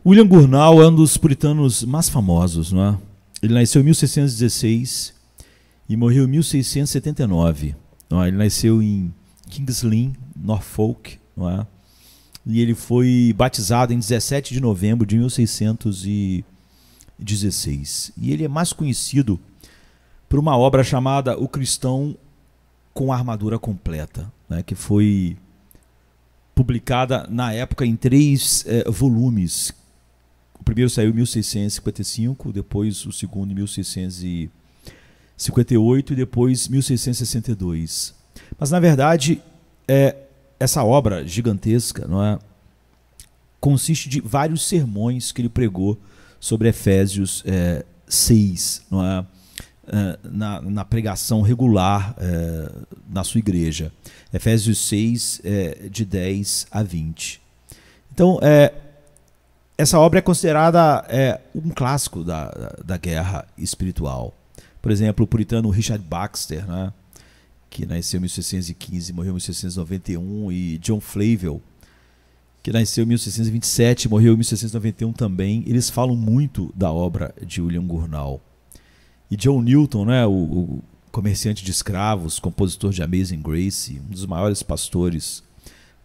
William Gurnall é um dos puritanos mais famosos, não é? Ele nasceu em 1616 e morreu em 1679. Não é? Ele nasceu em King's Lynn, Norfolk, não é? E ele foi batizado em 17 de novembro de 1616. E ele é mais conhecido por uma obra chamada O Cristão com a Armadura Completa, né? Que foi publicada na época em 3 volumes. O primeiro saiu em 1655, depois o segundo em 1658 e depois 1662. Mas, na verdade, essa obra gigantesca, não é, consiste de vários sermões que ele pregou sobre Efésios 6, não é, na pregação regular na sua igreja. Efésios 6, de 10 a 20. Então, essa obra é considerada um clássico da guerra espiritual. Por exemplo, o puritano Richard Baxter, né, que nasceu em 1615 e morreu em 1691, e John Flavel, que nasceu em 1627 e morreu em 1691 também, eles falam muito da obra de William Gurnall. E John Newton, né, o comerciante de escravos, compositor de Amazing Grace, um dos maiores pastores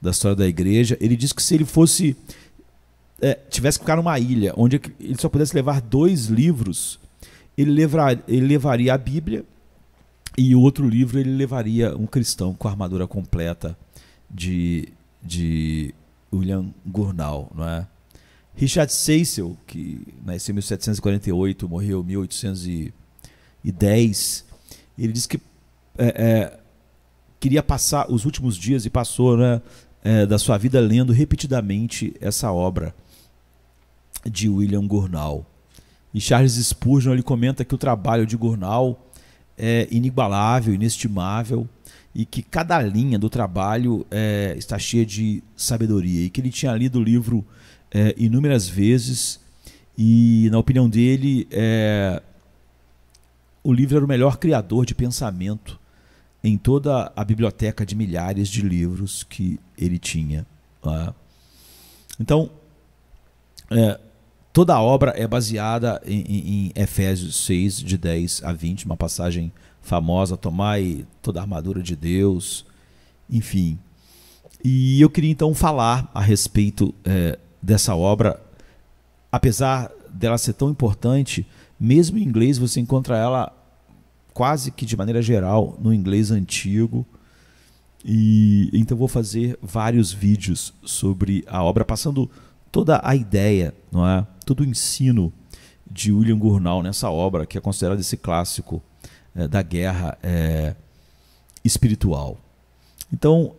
da história da igreja, ele diz que se ele fosse tivesse que ficar numa ilha onde ele só pudesse levar 2 livros, ele levaria a Bíblia, e o outro livro ele levaria Um Cristão com a Armadura Completa de William Gurnall, não é? Richard Cecil, que nasceu em 1748, morreu em 1810, ele disse que queria passar os últimos dias, e passou, né, da sua vida lendo repetidamente essa obra de William Gurnall. E Charles Spurgeon, ele comenta que o trabalho de Gurnall é inigualável, inestimável, e que cada linha do trabalho está cheia de sabedoria, e que ele tinha lido o livro inúmeras vezes, e, na opinião dele, o livro era o melhor criador de pensamento em toda a biblioteca de milhares de livros que ele tinha. Tá? Então, toda a obra é baseada em Efésios 6, de 10 a 20, uma passagem famosa: tomai toda a armadura de Deus, enfim. E eu queria então falar a respeito dessa obra. Apesar dela ser tão importante, mesmo em inglês você encontra ela quase que de maneira geral no inglês antigo. E então vou fazer vários vídeos sobre a obra, passando toda a ideia, não é? Todo o ensino de William Gurnall nessa obra, que é considerado esse clássico da guerra espiritual. Então,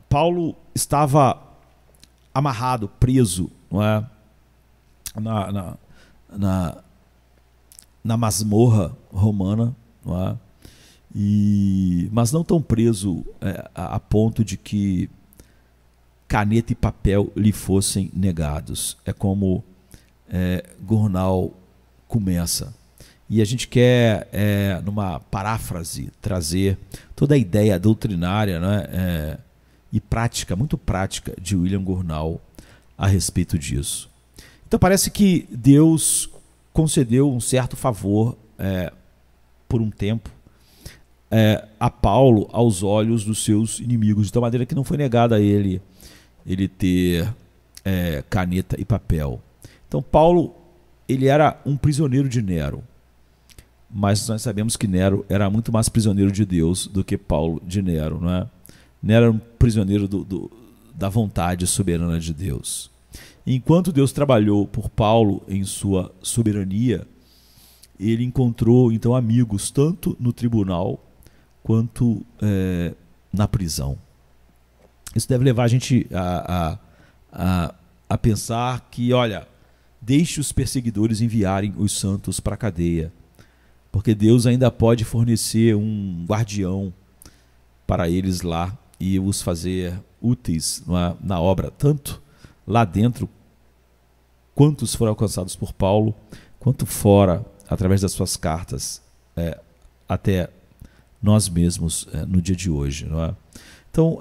Paulo estava amarrado, preso, não é? na masmorra romana, não é? Mas não tão preso a ponto de que caneta e papel lhe fossem negados. É como Gurnall começa. E a gente quer, numa paráfrase, trazer toda a ideia doutrinária, né, e prática, muito prática, de William Gurnall a respeito disso. Então parece que Deus concedeu um certo favor por um tempo a Paulo aos olhos dos seus inimigos, de tal maneira que não foi negada a ele ter caneta e papel. Então Paulo, ele era um prisioneiro de Nero, mas nós sabemos que Nero era muito mais prisioneiro de Deus do que Paulo de Nero, não é? Nero era um prisioneiro da vontade soberana de Deus. Enquanto Deus trabalhou por Paulo em sua soberania, ele encontrou então amigos tanto no tribunal quanto na prisão. Isso deve levar a gente a pensar que, olha, deixe os perseguidores enviarem os santos para a cadeia, porque Deus ainda pode fornecer um guardião para eles lá e os fazer úteis na obra, tanto lá dentro, quantos foram alcançados por Paulo, quanto fora, através das suas cartas, até nós mesmos no dia de hoje, não é? Então,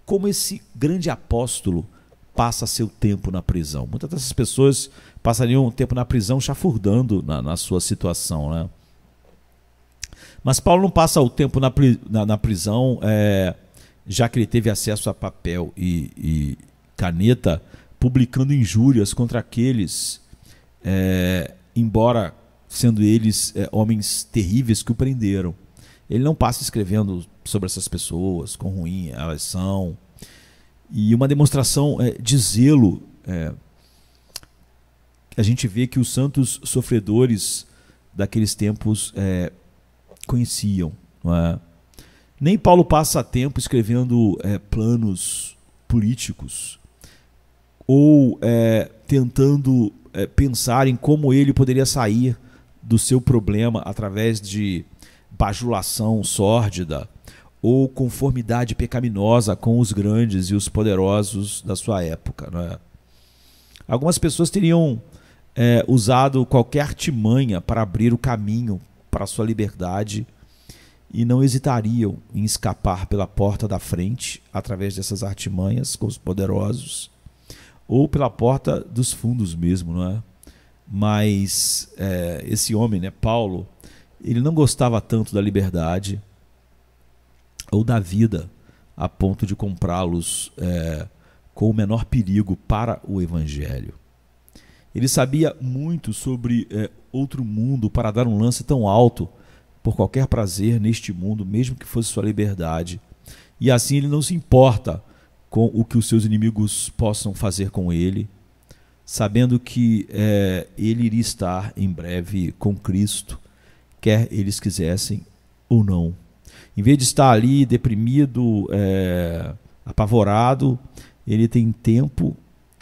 como esse grande apóstolo passa seu tempo na prisão. Muitas dessas pessoas passariam um tempo na prisão chafurdando na sua situação, né? Mas Paulo não passa o tempo na prisão, já que ele teve acesso a papel e caneta, publicando injúrias contra aqueles, embora sendo eles homens terríveis que o prenderam. Ele não passa escrevendo sobre essas pessoas, quão ruim elas são. E uma demonstração de zelo, a gente vê que os santos sofredores daqueles tempos conheciam. Não é? Nem Paulo passa tempo escrevendo planos políticos ou tentando pensar em como ele poderia sair do seu problema através de bajulação sórdida ou conformidade pecaminosa com os grandes e os poderosos da sua época. Não é? Algumas pessoas teriam usado qualquer artimanha para abrir o caminho para a sua liberdade e não hesitariam em escapar pela porta da frente através dessas artimanhas com os poderosos ou pela porta dos fundos mesmo, não é? Mas esse homem, né, Paulo, ele não gostava tanto da liberdade ou da vida a ponto de comprá-los com o menor perigo para o evangelho. Ele sabia muito sobre outro mundo para dar um lance tão alto por qualquer prazer neste mundo, mesmo que fosse sua liberdade. E assim ele não se importa com o que os seus inimigos possam fazer com ele, sabendo que ele iria estar em breve com Cristo, quer eles quisessem ou não. Em vez de estar ali deprimido, apavorado, ele tem tempo,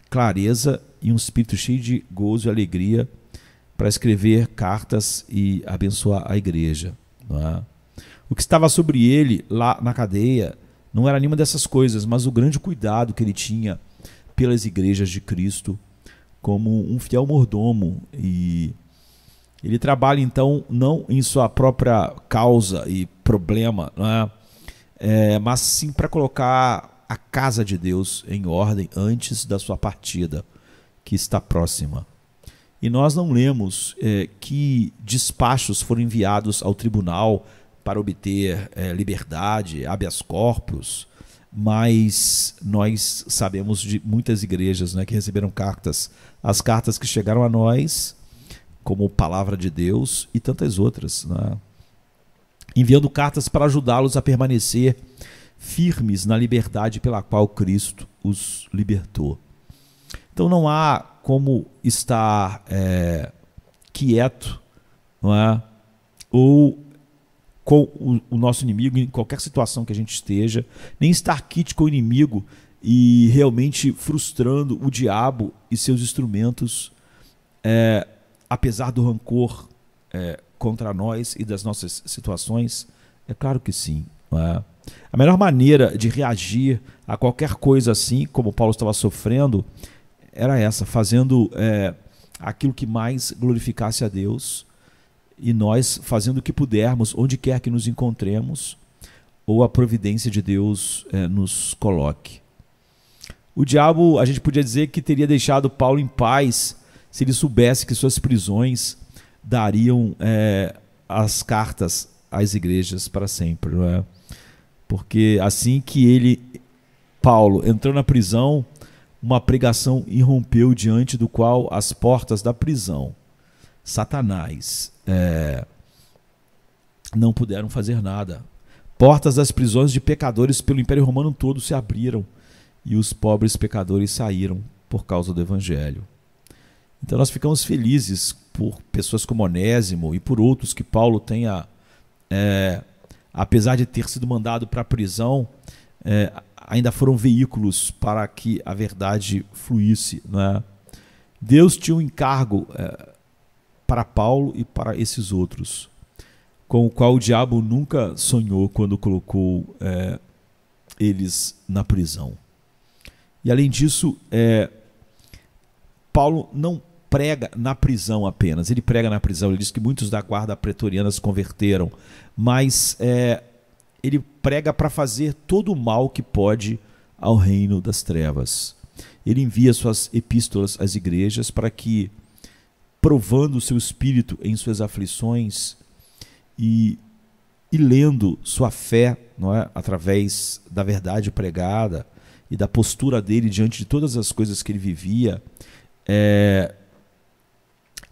clareza e um espírito cheio de gozo e alegria para escrever cartas e abençoar a igreja. Não é? O que estava sobre ele lá na cadeia não era nenhuma dessas coisas, mas o grande cuidado que ele tinha pelas igrejas de Cristo como um fiel mordomo. E ele trabalha então não em sua própria causa e problema, não é? Mas sim para colocar a casa de Deus em ordem antes da sua partida, que está próxima. E nós não lemos que despachos foram enviados ao tribunal para obter liberdade, habeas corpus, mas nós sabemos de muitas igrejas, né, que receberam cartas, as cartas que chegaram a nós, como Palavra de Deus e tantas outras, né, enviando cartas para ajudá-los a permanecer firmes na liberdade pela qual Cristo os libertou. Então não há como estar quieto, não é? Ou com o nosso inimigo em qualquer situação que a gente esteja, nem estar quite com o inimigo e realmente frustrando o diabo e seus instrumentos, apesar do rancor contra nós e das nossas situações. É claro que sim. Não é? A melhor maneira de reagir a qualquer coisa assim, como Paulo estava sofrendo, era essa, fazendo aquilo que mais glorificasse a Deus e nós fazendo o que pudermos, onde quer que nos encontremos, ou a providência de Deus nos coloque. O diabo, a gente podia dizer que teria deixado Paulo em paz se ele soubesse que suas prisões dariam as cartas às igrejas para sempre, não é? Porque assim que Paulo, entrou na prisão, uma pregação irrompeu diante do qual as portas da prisão, Satanás, não puderam fazer nada. Portas das prisões de pecadores pelo Império Romano todo se abriram e os pobres pecadores saíram por causa do Evangelho. Então nós ficamos felizes por pessoas como Onésimo e por outros que Paulo tenha, apesar de ter sido mandado para a prisão, ainda foram veículos para que a verdade fluísse, né? Deus tinha um encargo para Paulo e para esses outros, com o qual o diabo nunca sonhou quando colocou eles na prisão. E além disso, Paulo não prega na prisão apenas, ele prega na prisão, ele diz que muitos da guarda pretoriana se converteram, mas ele prega para fazer todo o mal que pode ao reino das trevas. ele envia suas epístolas às igrejas para que, provando o seu espírito em suas aflições e lendo sua fé, não é, através da verdade pregada e da postura dele diante de todas as coisas que ele vivia,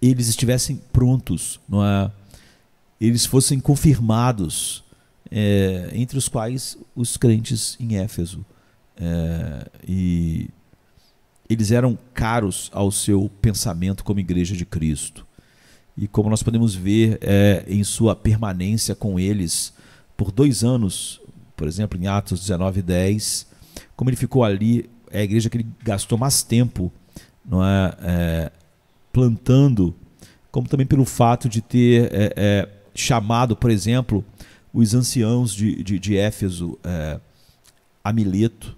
eles estivessem prontos, não é? Eles fossem confirmados, entre os quais os crentes em Éfeso. E eles eram caros ao seu pensamento como igreja de Cristo. E como nós podemos ver em sua permanência com eles por 2 anos, por exemplo, em Atos 19:10, como ele ficou ali, é a igreja que ele gastou mais tempo, não é, plantando, como também pelo fato de ter chamado, por exemplo, os anciãos de Éfeso a Mileto,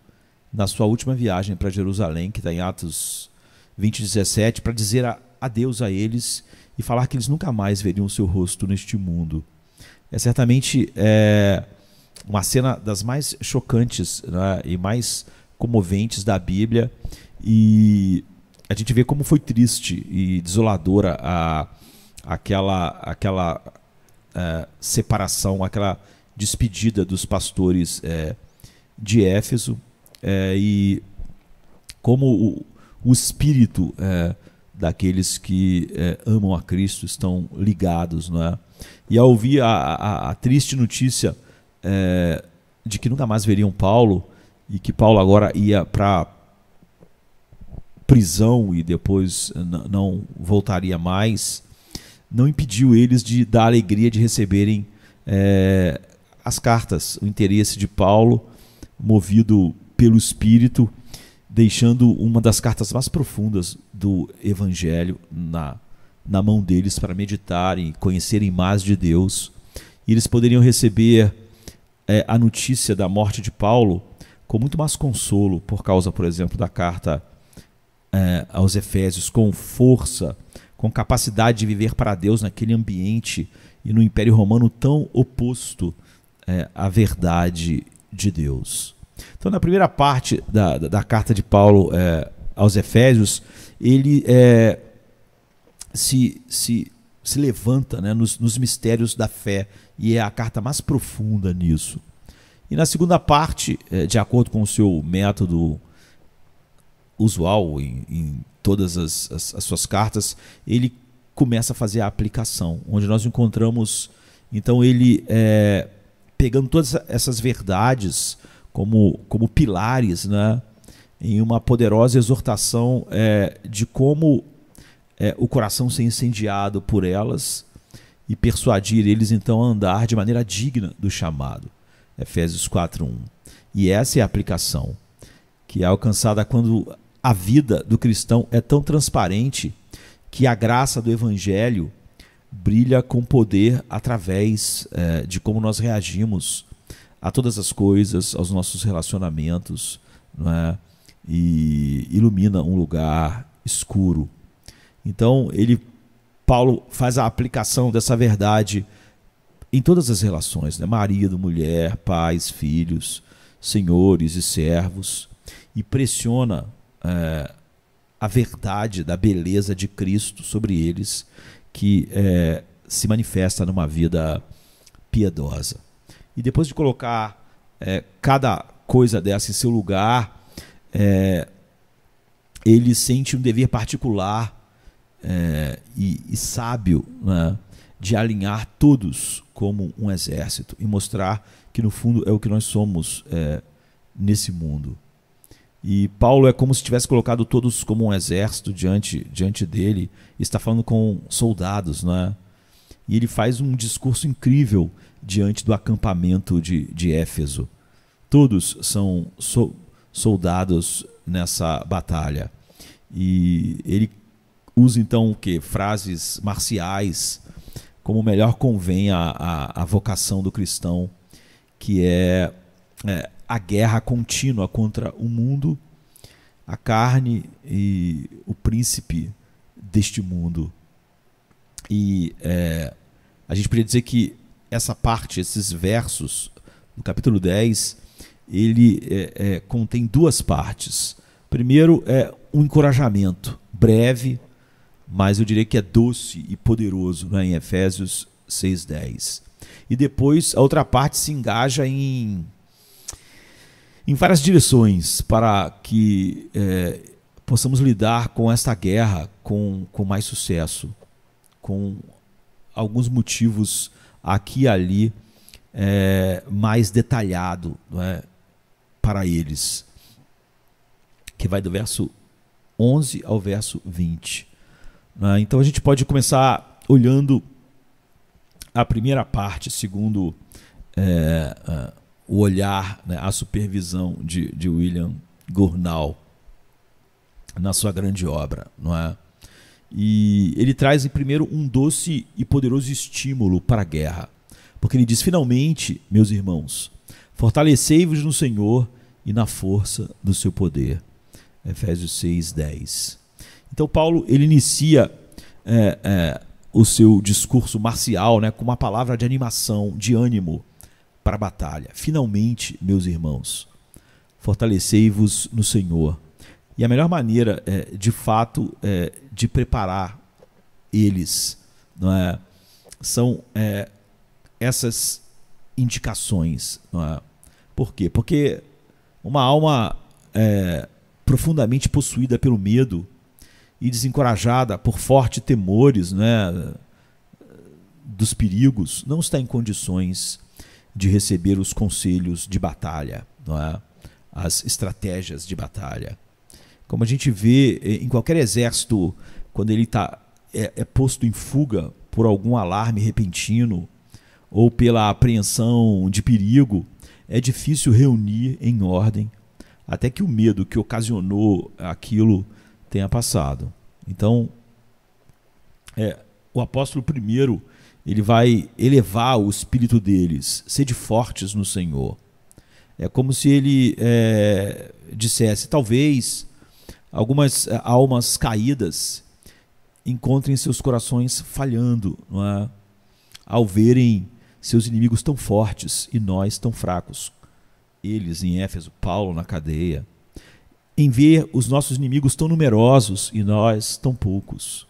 na sua última viagem para Jerusalém, que está em Atos 20:17, para dizer adeus a eles e falar que eles nunca mais veriam o seu rosto neste mundo. É certamente uma cena das mais chocantes, né, e mais comoventes da Bíblia, e a gente vê como foi triste e desoladora aquela separação, aquela despedida dos pastores de Éfeso, e como o espírito daqueles que amam a Cristo estão ligados, não é? E ao ouvir a triste notícia de que nunca mais veriam Paulo, e que Paulo agora ia para prisão e depois não voltaria mais, não impediu eles de dar alegria de receberem as cartas, o interesse de Paulo, movido pelo Espírito, deixando uma das cartas mais profundas do Evangelho na mão deles para meditarem e conhecerem mais de Deus. E eles poderiam receber a notícia da morte de Paulo com muito mais consolo, por causa, por exemplo, da carta aos Efésios, com força, com capacidade de viver para Deus naquele ambiente e no Império Romano tão oposto à verdade de Deus. Então, na primeira parte da carta de Paulo aos Efésios, ele se levanta, né, nos mistérios da fé, e é a carta mais profunda nisso. E na segunda parte, de acordo com o seu método usual em todas as suas cartas, ele começa a fazer a aplicação, onde nós encontramos, então, ele pegando todas essas verdades como pilares, né, em uma poderosa exortação de como o coração ser incendiado por elas e persuadir eles então a andar de maneira digna do chamado. Efésios 4:1. E essa é a aplicação que é alcançada quando a vida do cristão é tão transparente que a graça do Evangelho brilha com poder através de como nós reagimos a todas as coisas, aos nossos relacionamentos, não é? E ilumina um lugar escuro. Então, Paulo faz a aplicação dessa verdade em todas as relações, né? Marido, mulher, pais, filhos, senhores e servos, e pressiona a verdade da beleza de Cristo sobre eles, que se manifesta numa vida piedosa. E depois de colocar cada coisa dessa em seu lugar, ele sente um dever particular e sábio, né, de alinhar todos como um exército e mostrar que no fundo é o que nós somos nesse mundo. E Paulo é como se tivesse colocado todos como um exército diante dele, e está falando com soldados, né? E ele faz um discurso incrível diante do acampamento de Éfeso. Todos são soldados nessa batalha. E ele usa então o quê? Frases marciais, como melhor convém à vocação do cristão, que é a guerra contínua contra o mundo, a carne e o príncipe deste mundo. E a gente poderia dizer que essa parte, esses versos do capítulo 10, ele contém duas partes. Primeiro é um encorajamento breve, mas eu diria que é doce e poderoso, né, em Efésios 6:10. E depois a outra parte se engaja em várias direções para que possamos lidar com esta guerra com mais sucesso, com alguns motivos aqui e ali mais detalhado, não é, para eles, que vai do verso 11 ao verso 20. Então a gente pode começar olhando a primeira parte, segundo o olhar, né, a supervisão de William Gurnall na sua grande obra, não é? E ele traz, em primeiro, um doce e poderoso estímulo para a guerra, porque ele diz: finalmente, meus irmãos, fortalecei-vos no Senhor e na força do seu poder. Efésios 6:10. Então Paulo, ele inicia o seu discurso marcial, né, com uma palavra de animação, de ânimo para a batalha. Finalmente, meus irmãos, fortalecei-vos no Senhor. E a melhor maneira, de fato, de preparar eles, não é, são essas indicações. Não é? Por quê? Porque uma alma profundamente possuída pelo medo e desencorajada por fortes temores, né, dos perigos, não está em condições de receber os conselhos de batalha, não é? As estratégias de batalha. Como a gente vê em qualquer exército, quando ele é posto em fuga por algum alarme repentino ou pela apreensão de perigo, é difícil reunir em ordem até que o medo que ocasionou aquilo tenha passado. Então, o apóstolo primeiro, ele vai elevar o espírito deles: sede fortes no Senhor. É como se ele dissesse: talvez algumas almas caídas encontrem seus corações falhando, não é? Ao verem seus inimigos tão fortes e nós tão fracos. Eles em Éfeso, Paulo na cadeia. Em ver os nossos inimigos tão numerosos e nós tão poucos.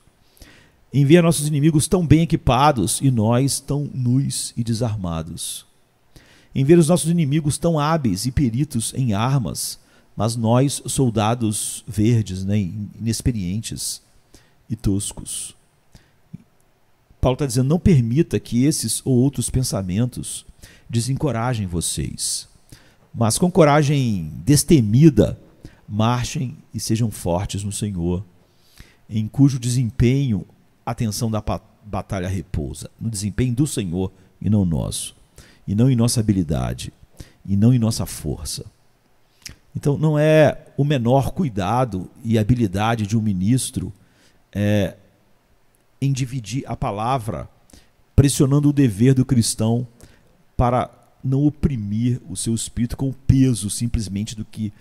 Em ver nossos inimigos tão bem equipados e nós tão nus e desarmados. Em ver os nossos inimigos tão hábeis e peritos em armas, mas nós, soldados verdes, né, inexperientes e toscos. Paulo está dizendo: não permita que esses ou outros pensamentos desencorajem vocês, mas com coragem destemida, marchem e sejam fortes no Senhor, em cujo desempenho a atenção da batalha repousa, no desempenho do Senhor e não nosso, e não em nossa habilidade, e não em nossa força. Então não é o menor cuidado e habilidade de um ministro em dividir a palavra, pressionando o dever do cristão para não oprimir o seu espírito com o peso simplesmente do que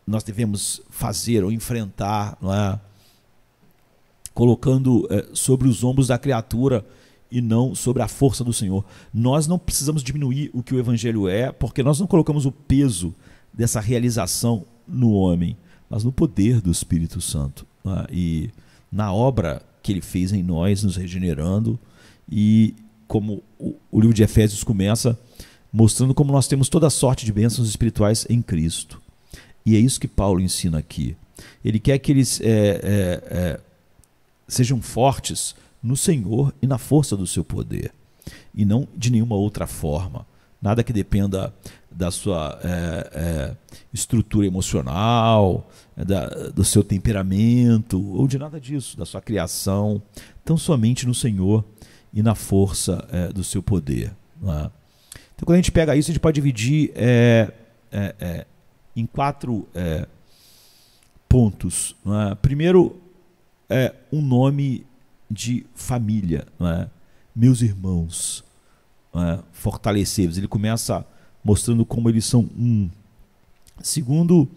nós devemos fazer ou enfrentar, não é? Colocando sobre os ombros da criatura e não sobre a força do Senhor. Nós não precisamos diminuir o que o Evangelho é, porque nós não colocamos o peso dessa realização no homem, mas no poder do Espírito Santo, né? E na obra que ele fez em nós, nos regenerando, e como o livro de Efésios começa mostrando como nós temos toda sorte de bênçãos espirituais em Cristo. E é isso que Paulo ensina aqui. Ele quer que eles sejam fortes no Senhor e na força do seu poder, e não de nenhuma outra forma. Nada que dependa da sua estrutura emocional, do seu temperamento, ou de nada disso, da sua criação, tão somente no Senhor e na força do seu poder. Não é? Então, quando a gente pega isso, a gente pode dividir em 4 pontos. Não é? Primeiro, um nome de família, não é? Meus irmãos, fortalecei-vos. Ele começa mostrando como eles são um. Segundo,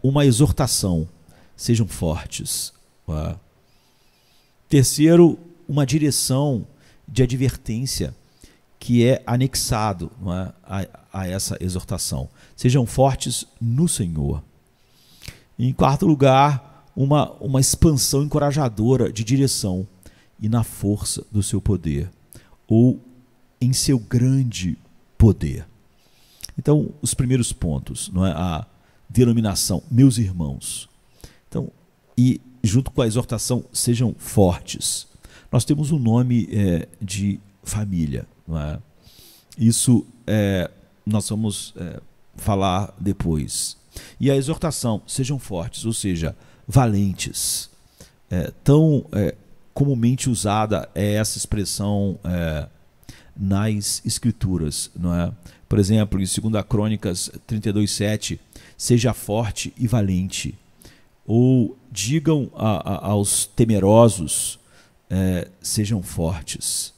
uma exortação: sejam fortes. Terceiro, uma direção de advertência que é anexado, não é, a essa exortação: sejam fortes no Senhor. Em quarto lugar, uma expansão encorajadora de direção e na força do seu poder, ou em seu grande poder. Então, os primeiros pontos, não é? A denominação, meus irmãos. Então, e junto com a exortação, sejam fortes. Nós temos um nome de família, não é? Isso nós vamos falar depois. E a exortação, sejam fortes, ou seja, valentes. Tão comumente usada é essa expressão nas Escrituras, não é? Por exemplo, em 2 Crônicas 32:7, seja forte e valente. Ou digam aos temerosos, sejam fortes.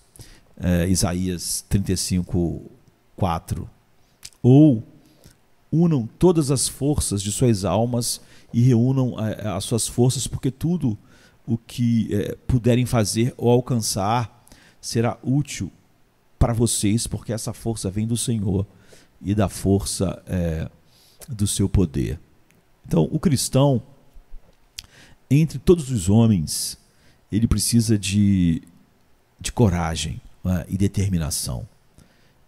Isaías 35:4. Ou unam todas as forças de suas almas e reúnam as suas forças, porque tudo o que puderem fazer ou alcançar será útil para vocês, porque essa força vem do Senhor e da força do seu poder. Então, o cristão, entre todos os homens, ele precisa de coragem, né, e determinação.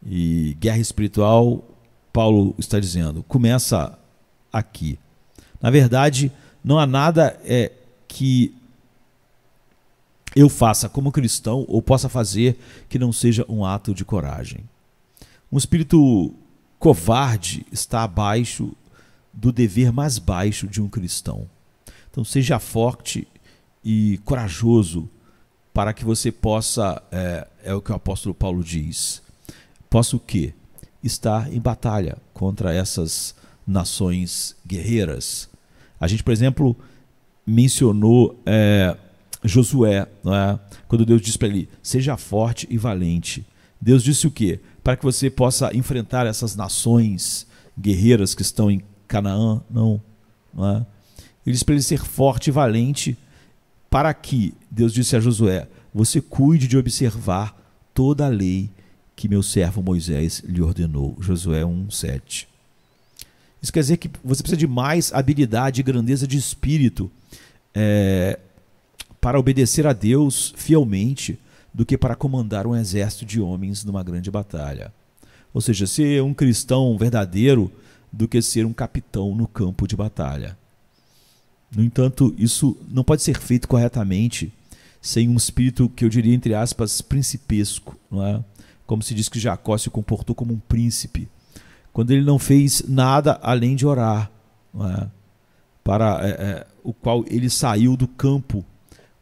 E guerra espiritual, Paulo está dizendo, começa aqui. Na verdade, não há nada que eu faça como cristão ou possa fazer que não seja um ato de coragem. Um espírito covarde está abaixo do dever mais baixo de um cristão. Então seja forte e corajoso para que você possa, é o que o apóstolo Paulo diz, possa o quê? Estar em batalha contra essas nações guerreiras. A gente, por exemplo, mencionou Josué, não é? Quando Deus disse para ele, seja forte e valente. Deus disse o quê? Para que você possa enfrentar essas nações guerreiras que estão em Canaã? Não é? Ele disse para ele ser forte e valente, para que, Deus disse a Josué, você cuide de observar toda a lei que meu servo Moisés lhe ordenou. Josué 1:7. Isso quer dizer que você precisa de mais habilidade e grandeza de espírito para obedecer a Deus fielmente do que para comandar um exército de homens numa grande batalha. Ou seja, ser um cristão verdadeiro do que ser um capitão no campo de batalha. No entanto, isso não pode ser feito corretamente sem um espírito que eu diria, entre aspas, principesco, não é? Como se diz que Jacó se comportou como um príncipe, quando ele não fez nada além de orar, não é? Para o qual ele saiu do campo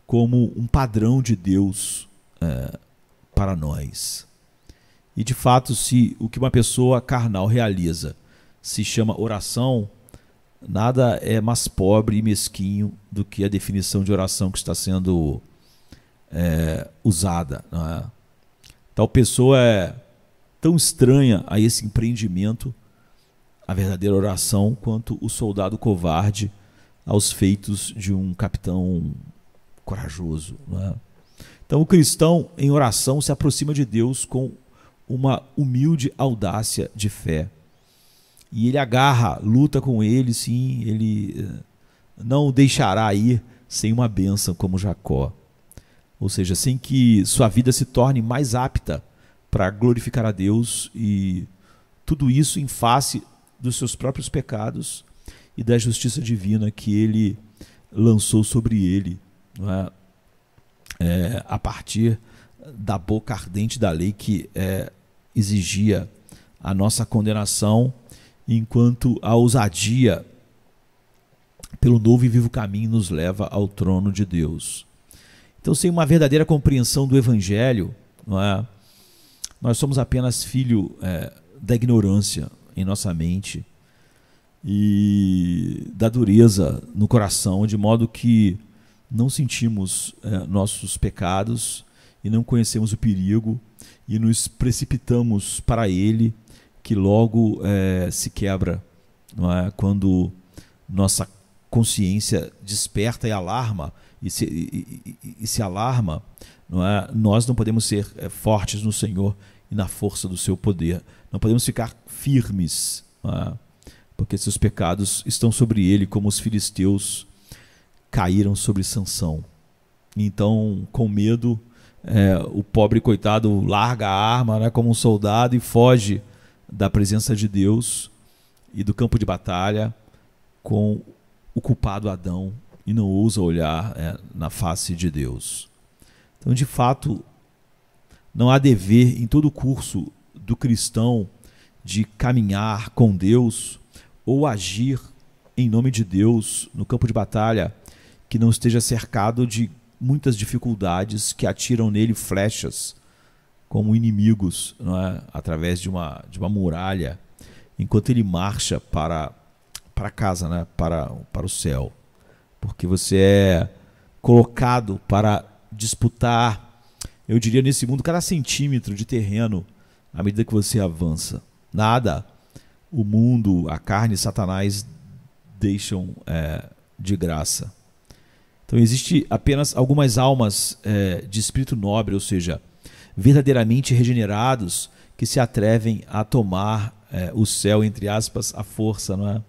como um padrão de Deus para nós. E de fato, se o que uma pessoa carnal realiza se chama oração, nada é mais pobre e mesquinho do que a definição de oração que está sendo usada, não é? Tal pessoa é tão estranha a esse empreendimento, a verdadeira oração, quanto o soldado covarde aos feitos de um capitão corajoso, não é? Então o cristão em oração se aproxima de Deus com uma humilde audácia de fé. E ele agarra, luta com ele, sim, ele não o deixará ir sem uma bênção como Jacó. Ou seja, sem que sua vida se torne mais apta para glorificar a Deus, e tudo isso em face dos seus próprios pecados e da justiça divina que ele lançou sobre ele, não é? A partir da boca ardente da lei que exigia a nossa condenação, enquanto a ousadia pelo novo e vivo caminho nos leva ao trono de Deus. Então, sem uma verdadeira compreensão do Evangelho, não é? Nós somos apenas filho da ignorância em nossa mente e da dureza no coração, de modo que não sentimos nossos pecados e não conhecemos o perigo e nos precipitamos para ele, que logo se quebra, não é? Quando nossa consciência desperta e alarma e se alarma, não é? Nós não podemos ser fortes no Senhor e na força do seu poder, não podemos ficar firmes, não é? porque seus pecados estão sobre ele, como os filisteus caíram sobre Sansão. Então, com medo, o pobre coitado larga a arma, né, como um soldado, e foge da presença de Deus e do campo de batalha com o culpado Adão, e não ousa olhar na face de Deus. Então, de fato, não há dever em todo o curso do cristão de caminhar com Deus ou agir em nome de Deus no campo de batalha que não esteja cercado de muitas dificuldades que atiram nele flechas como inimigos, não é? Através de uma muralha, enquanto ele marcha para casa, né? para o céu. Porque você é colocado para disputar, eu diria, nesse mundo, cada centímetro de terreno à medida que você avança. Nada o mundo, a carne e Satanás deixam de graça. Então, existe apenas algumas almas de espírito nobre, ou seja, verdadeiramente regenerados, que se atrevem a tomar o céu, entre aspas, à força, não é?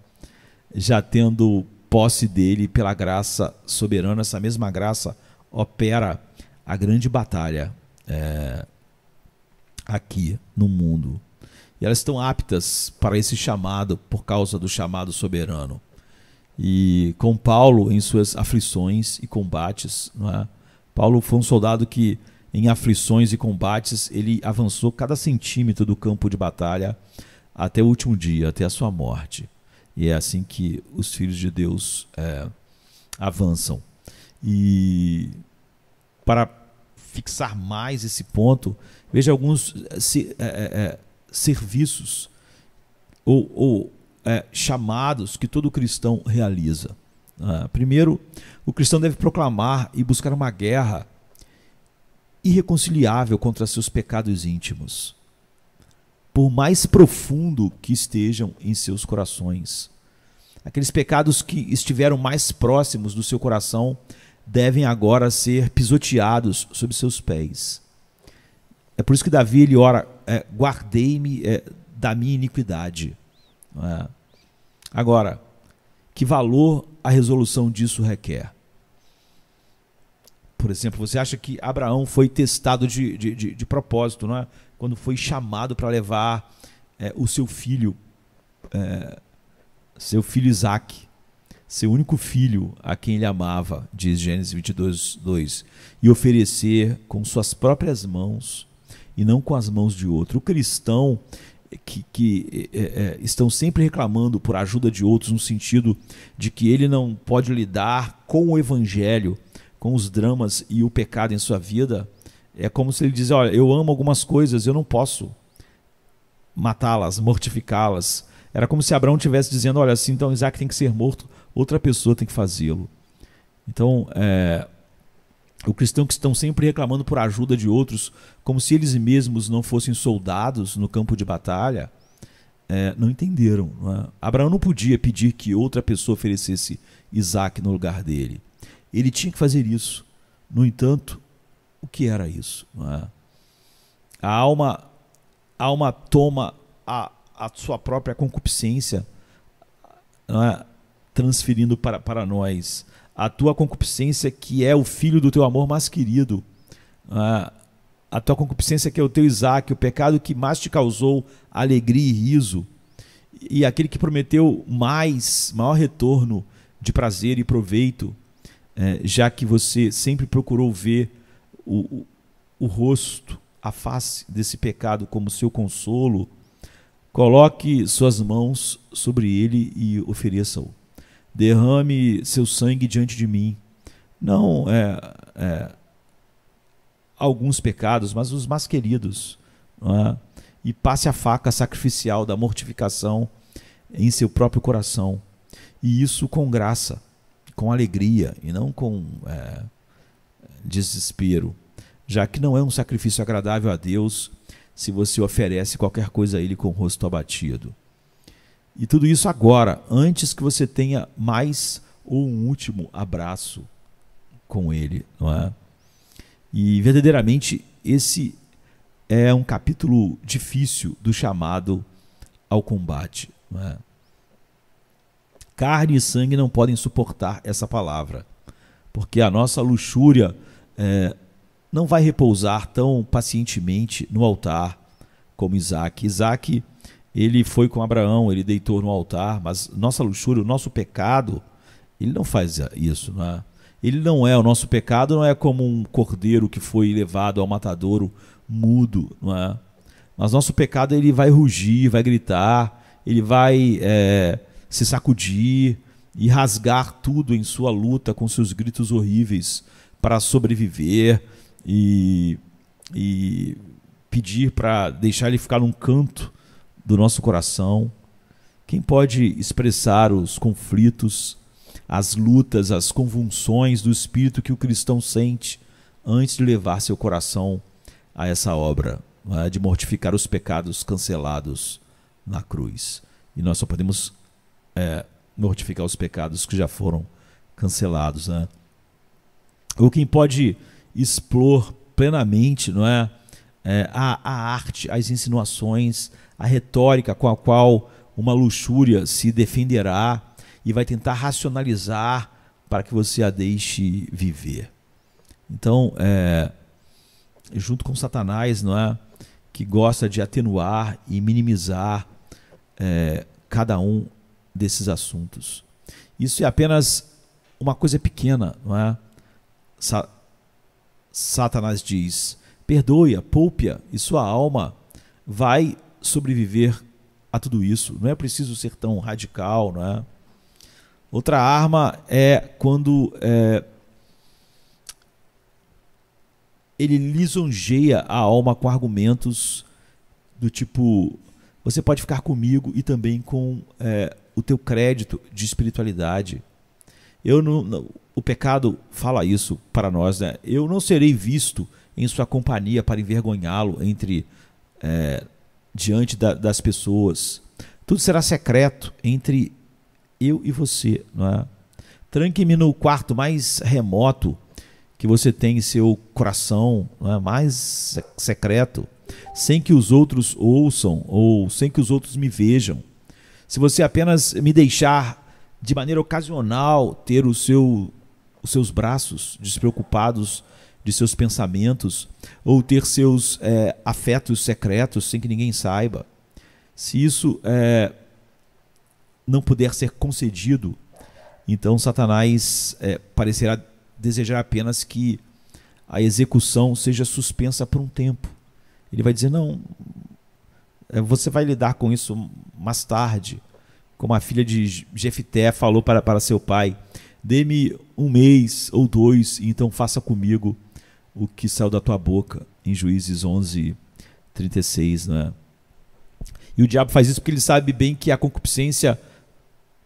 Já tendo posse dele pela graça soberana. Essa mesma graça opera a grande batalha aqui no mundo. E elas estão aptas para esse chamado por causa do chamado soberano. E com Paulo, em suas aflições e combates, não é? Paulo foi um soldado que, em aflições e combates, ele avançou cada centímetro do campo de batalha até o último dia, até a sua morte. E é assim que os filhos de Deus avançam. E para fixar mais esse ponto, veja alguns serviços ou chamados que todo cristão realiza. Primeiro, o cristão deve proclamar e buscar uma guerra irreconciliável contra seus pecados íntimos, por mais profundo que estejam em seus corações. Aqueles pecados que estiveram mais próximos do seu coração devem agora ser pisoteados sob seus pés. É por isso que Davi ele ora, guardei-me da minha iniquidade. Agora, que valor a resolução disso requer? Por exemplo, você acha que Abraão foi testado de propósito, não é? Quando foi chamado para levar o seu filho Isaque, seu único filho a quem ele amava, diz Gênesis 22, 2, e oferecer com suas próprias mãos e não com as mãos de outro. O cristão que estão sempre reclamando por ajuda de outros, no sentido de que ele não pode lidar com o evangelho, com os dramas e o pecado em sua vida, é como se ele dizia, olha, eu amo algumas coisas, eu não posso matá-las, mortificá-las. Era como se Abraão estivesse dizendo, olha, assim, então Isaac tem que ser morto, outra pessoa tem que fazê-lo. Então, o cristão que estão sempre reclamando por ajuda de outros, como se eles mesmos não fossem soldados no campo de batalha, não entenderam. Não é? Abraão não podia pedir que outra pessoa oferecesse Isaac no lugar dele. Ele tinha que fazer isso. No entanto, o que era isso? Não é? A alma toma a sua própria concupiscência, não é? Transferindo para nós. A tua concupiscência, que é o filho do teu amor mais querido, a tua concupiscência, que é o teu Isaque, o pecado que mais te causou alegria e riso, e aquele que prometeu maior retorno de prazer e proveito, já que você sempre procurou ver o rosto, a face desse pecado como seu consolo, coloque suas mãos sobre ele e ofereça-o. Derrame seu sangue diante de mim. Não alguns pecados, mas os mais queridos. Não é? E passe a faca sacrificial da mortificação em seu próprio coração. E isso com graça, com alegria, e não com desespero. Já que não é um sacrifício agradável a Deus se você oferece qualquer coisa a Ele com o rosto abatido. E tudo isso agora, antes que você tenha mais ou um último abraço com Ele, não é? E verdadeiramente esse é um capítulo difícil do chamado ao combate, não é? Carne e sangue não podem suportar essa palavra, porque a nossa luxúria não vai repousar tão pacientemente no altar como Isaac. Isaac, ele foi com Abraão, ele deitou no altar, mas nossa luxúria, o nosso pecado, ele não faz isso, não é? Ele não é, o nosso pecado não é como um cordeiro que foi levado ao matadouro mudo, não é? Mas nosso pecado, ele vai rugir, vai gritar, ele vai se sacudir e rasgar tudo em sua luta com seus gritos horríveis para sobreviver e pedir para deixar ele ficar num canto do nosso coração. Quem pode expressar os conflitos, as lutas, as convulsões do espírito que o cristão sente antes de levar seu coração a essa obra, de mortificar os pecados cancelados na cruz? E nós só podemos mortificar os pecados que já foram cancelados, né? Ou quem pode expor plenamente, não é, a arte, as insinuações, a retórica com a qual uma luxúria se defenderá e vai tentar racionalizar para que você a deixe viver. Então, junto com Satanás, não é, que gosta de atenuar e minimizar cada um desses assuntos. Isso é apenas uma coisa pequena, não é? Satanás diz: perdoe-a, poupe-a, e sua alma vai sobreviver a tudo isso. Não é preciso ser tão radical, não é? Outra arma é quando ele lisonjeia a alma com argumentos do tipo: você pode ficar comigo e também com o teu crédito de espiritualidade. O pecado fala isso para nós, né? Eu não serei visto em sua companhia para envergonhá-lo diante das pessoas. Tudo será secreto entre eu e você, não é? Tranque-me no quarto mais remoto que você tem em seu coração, não é? Mais secreto, sem que os outros ouçam ou sem que os outros me vejam. Se você apenas me deixar de maneira ocasional ter os seus braços despreocupados de seus pensamentos, ou ter seus afetos secretos sem que ninguém saiba, se isso não puder ser concedido, então Satanás parecerá desejar apenas que a execução seja suspensa por um tempo. Ele vai dizer: não, você vai lidar com isso mais tarde, como a filha de Jefté falou para seu pai: dê-me 1 mês ou 2, e então faça comigo o que saiu da tua boca, em Juízes 11:36, né? E o diabo faz isso porque ele sabe bem que a concupiscência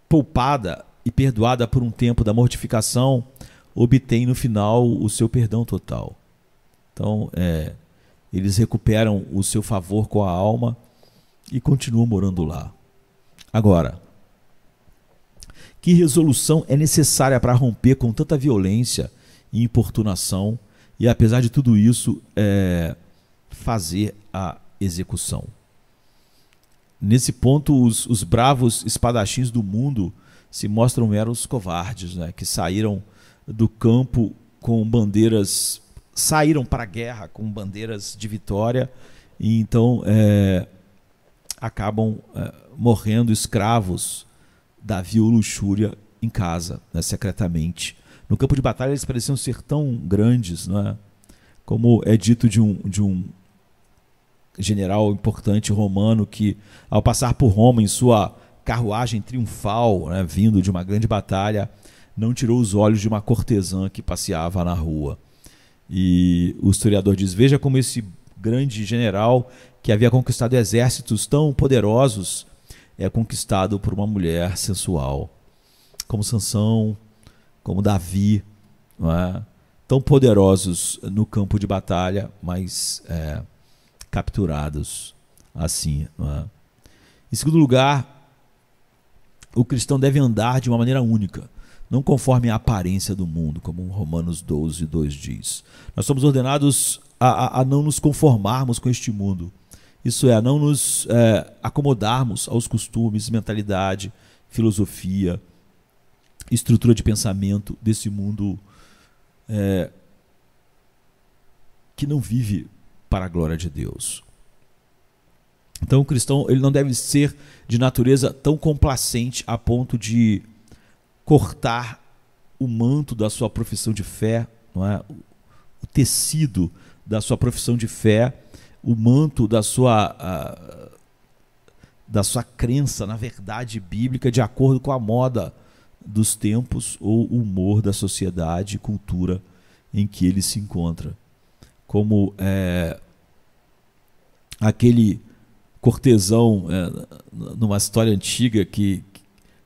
poupada e perdoada por um tempo da mortificação obtém no final o seu perdão total. Então, eles recuperam o seu favor com a alma e continuam morando lá. Agora, que resolução é necessária para romper com tanta violência e importunação e, apesar de tudo isso, fazer a execução? Nesse ponto, os bravos espadachins do mundo se mostram meros covardes, né? Que saíram do campo com bandeiras, saíram para a guerra com bandeiras de vitória e então acabam morrendo escravos da vil luxúria em casa, né, secretamente. No campo de batalha eles pareciam ser tão grandes, não é? Como é dito de um general importante romano que, ao passar por Roma em sua carruagem triunfal, né, vindo de uma grande batalha, não tirou os olhos de uma cortesã que passeava na rua. E o historiador diz: veja como esse grande general, que havia conquistado exércitos tão poderosos, é conquistado por uma mulher sensual, como Sansão, como Davi, não é? Tão poderosos no campo de batalha, mas capturados assim, não é? Em segundo lugar, o cristão deve andar de uma maneira única, não conforme a aparência do mundo, como Romanos 12:2 diz. Nós somos ordenados a não nos conformarmos com este mundo, isso é, a não nos acomodarmos aos costumes, mentalidade, filosofia estrutura de pensamento desse mundo que não vive para a glória de Deus. Então o cristão ele não deve ser de natureza tão complacente a ponto de cortar o manto da sua profissão de fé, não é? O tecido da sua profissão de fé, o manto da sua crença na verdade bíblica de acordo com a moda dos tempos ou o humor da sociedade e cultura em que ele se encontra. Como aquele cortesão numa história antiga que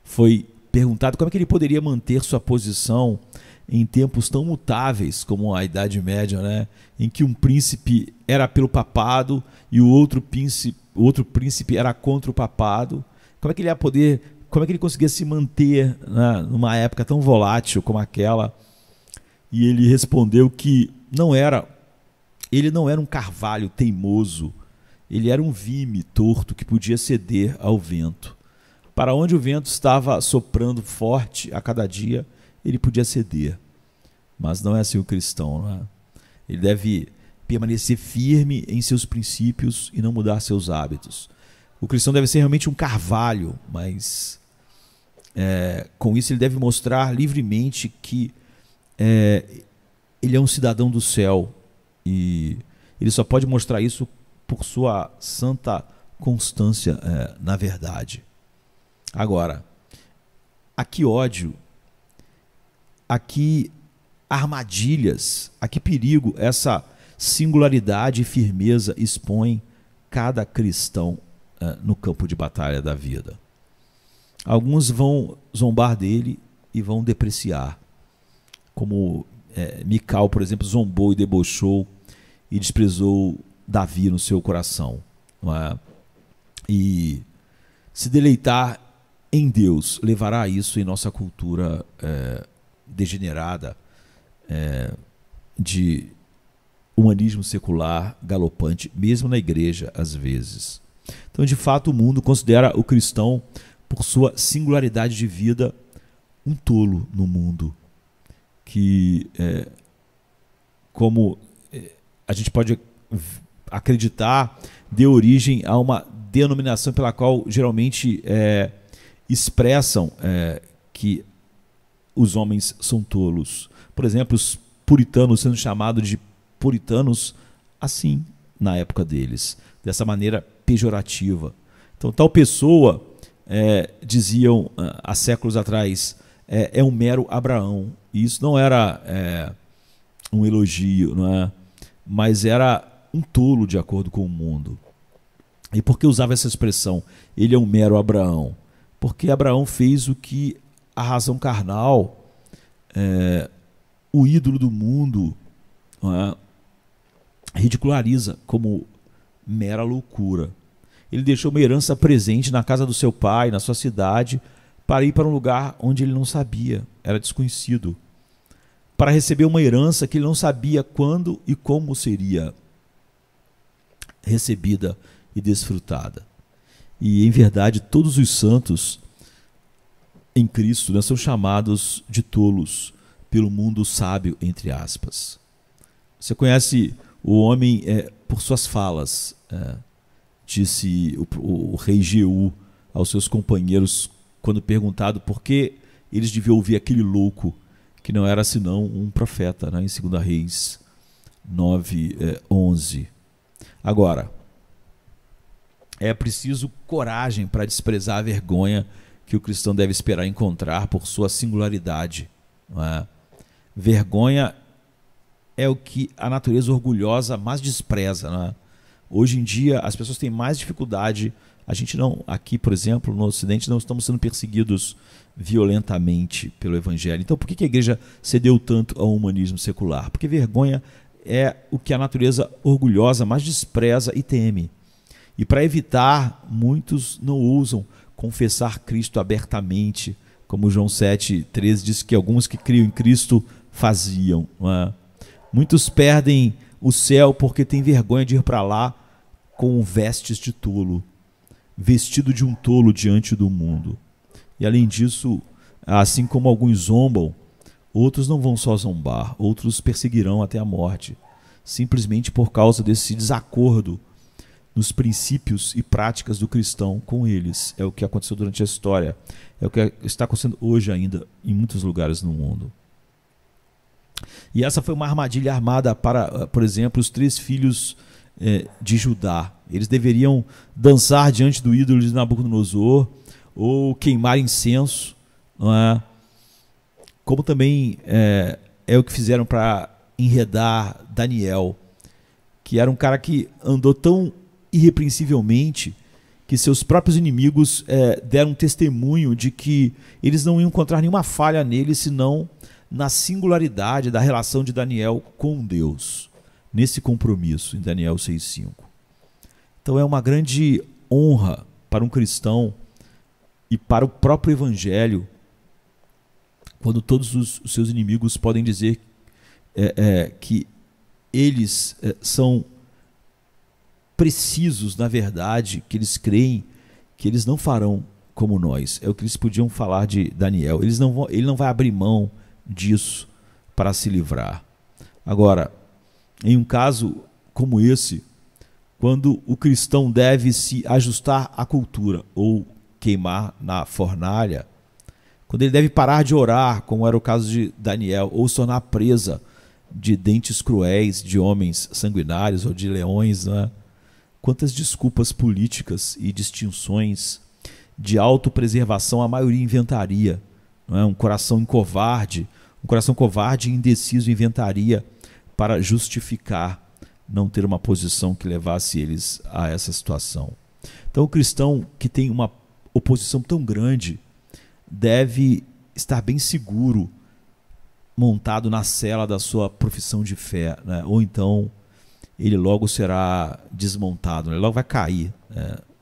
foi perguntado como é que ele poderia manter sua posição em tempos tão mutáveis como a Idade Média, né? Em que um príncipe era pelo papado e o outro príncipe era contra o papado. Como é que ele ia poder, como é que ele conseguia se manter, né, numa época tão volátil como aquela? E ele respondeu que ele não era um carvalho teimoso, ele era um vime torto que podia ceder ao vento. Para onde o vento estava soprando forte a cada dia, ele podia ceder. Mas não é assim o cristão, não é? Ele deve permanecer firme em seus princípios e não mudar seus hábitos. O cristão deve ser realmente um carvalho, mas com isso ele deve mostrar livremente que ele é um cidadão do céu e ele só pode mostrar isso por sua santa constância na verdade. Agora, a que ódio, a que armadilhas, a que perigo essa singularidade e firmeza expõe cada cristão no campo de batalha da vida. Alguns vão zombar dele e vão depreciar, como Mical, por exemplo, zombou e debochou e desprezou Davi no seu coração, não é? E se deleitar em Deus levará a isso em nossa cultura degenerada de humanismo secular galopante, mesmo na igreja às vezes. Então, de fato, o mundo considera o cristão, por sua singularidade de vida, um tolo no mundo, que como a gente pode acreditar, deu origem a uma denominação pela qual geralmente expressam que os homens são tolos. Por exemplo, os puritanos sendo chamados de puritanos assim na época deles, dessa maneira pejorativa. Então, tal pessoa, diziam há séculos atrás, é um mero Abraão. E isso não era um elogio, não é? Mas era um tolo de acordo com o mundo. E por que usava essa expressão? Ele é um mero Abraão. Porque Abraão fez o que a razão carnal, o ídolo do mundo, não é, ridiculariza como mera loucura. Ele deixou uma herança presente na casa do seu pai, na sua cidade, para ir para um lugar onde ele não sabia, era desconhecido, para receber uma herança que ele não sabia quando e como seria recebida e desfrutada. E, em verdade, todos os santos em Cristo, né, são chamados de tolos pelo mundo sábio, entre aspas. Você conhece o homem por suas falas, disse o rei Jeú aos seus companheiros quando perguntado por que eles deviam ouvir aquele louco que não era senão um profeta, né, em 2 Reis 9:11. Agora, é preciso coragem para desprezar a vergonha que o cristão deve esperar encontrar por sua singularidade, não é? Vergonha é o que a natureza orgulhosa mais despreza, não é? Hoje em dia as pessoas têm mais dificuldade. A gente não, aqui, por exemplo, no Ocidente, não estamos sendo perseguidos violentamente pelo Evangelho. Então, por que a igreja cedeu tanto ao humanismo secular? Porque vergonha é o que a natureza orgulhosa mais despreza e teme. E para evitar, muitos não ousam confessar Cristo abertamente, como João 7,13 diz que alguns que criam em Cristo faziam, não é? Muitos perdem o céu porque têm vergonha de ir para lá com vestes de tolo, vestido de um tolo diante do mundo. E além disso, Assim como alguns zombam, outros não vão só zombar, outros perseguirão até a morte, simplesmente por causa desse desacordo nos princípios e práticas do cristão com eles. É o que aconteceu durante a história, é o que está acontecendo hoje ainda em muitos lugares no mundo. E essa foi uma armadilha armada para, por exemplo, os 3 filhos de Judá. Eles deveriam dançar diante do ídolo de Nabucodonosor ou queimar incenso, não é? Como também é o que fizeram para enredar Daniel, que era um cara que andou tão irrepreensivelmente que seus próprios inimigos deram testemunho de que eles não iam encontrar nenhuma falha nele, senão na singularidade da relação de Daniel com Deus, nesse compromisso, em Daniel 6,5. Então é uma grande honra para um cristão e para o próprio evangelho quando todos os seus inimigos podem dizer que eles são precisos na verdade, que eles creem que eles não farão como nós. É o que eles podiam falar de Daniel. Ele não vai abrir mão disso para se livrar. Agora, em um caso como esse, quando o cristão deve se ajustar à cultura ou queimar na fornalha, quando ele deve parar de orar, como era o caso de Daniel, ou se tornar presa de dentes cruéis de homens sanguinários ou de leões, né? Quantas desculpas políticas e distinções de autopreservação a maioria inventaria, não é? Um coração covarde e indeciso inventaria para justificar não ter uma posição que levasse eles a essa situação. Então o cristão que tem uma oposição tão grande deve estar bem seguro, montado na cela da sua profissão de fé, né? Ou então ele logo será desmontado, ele logo vai cair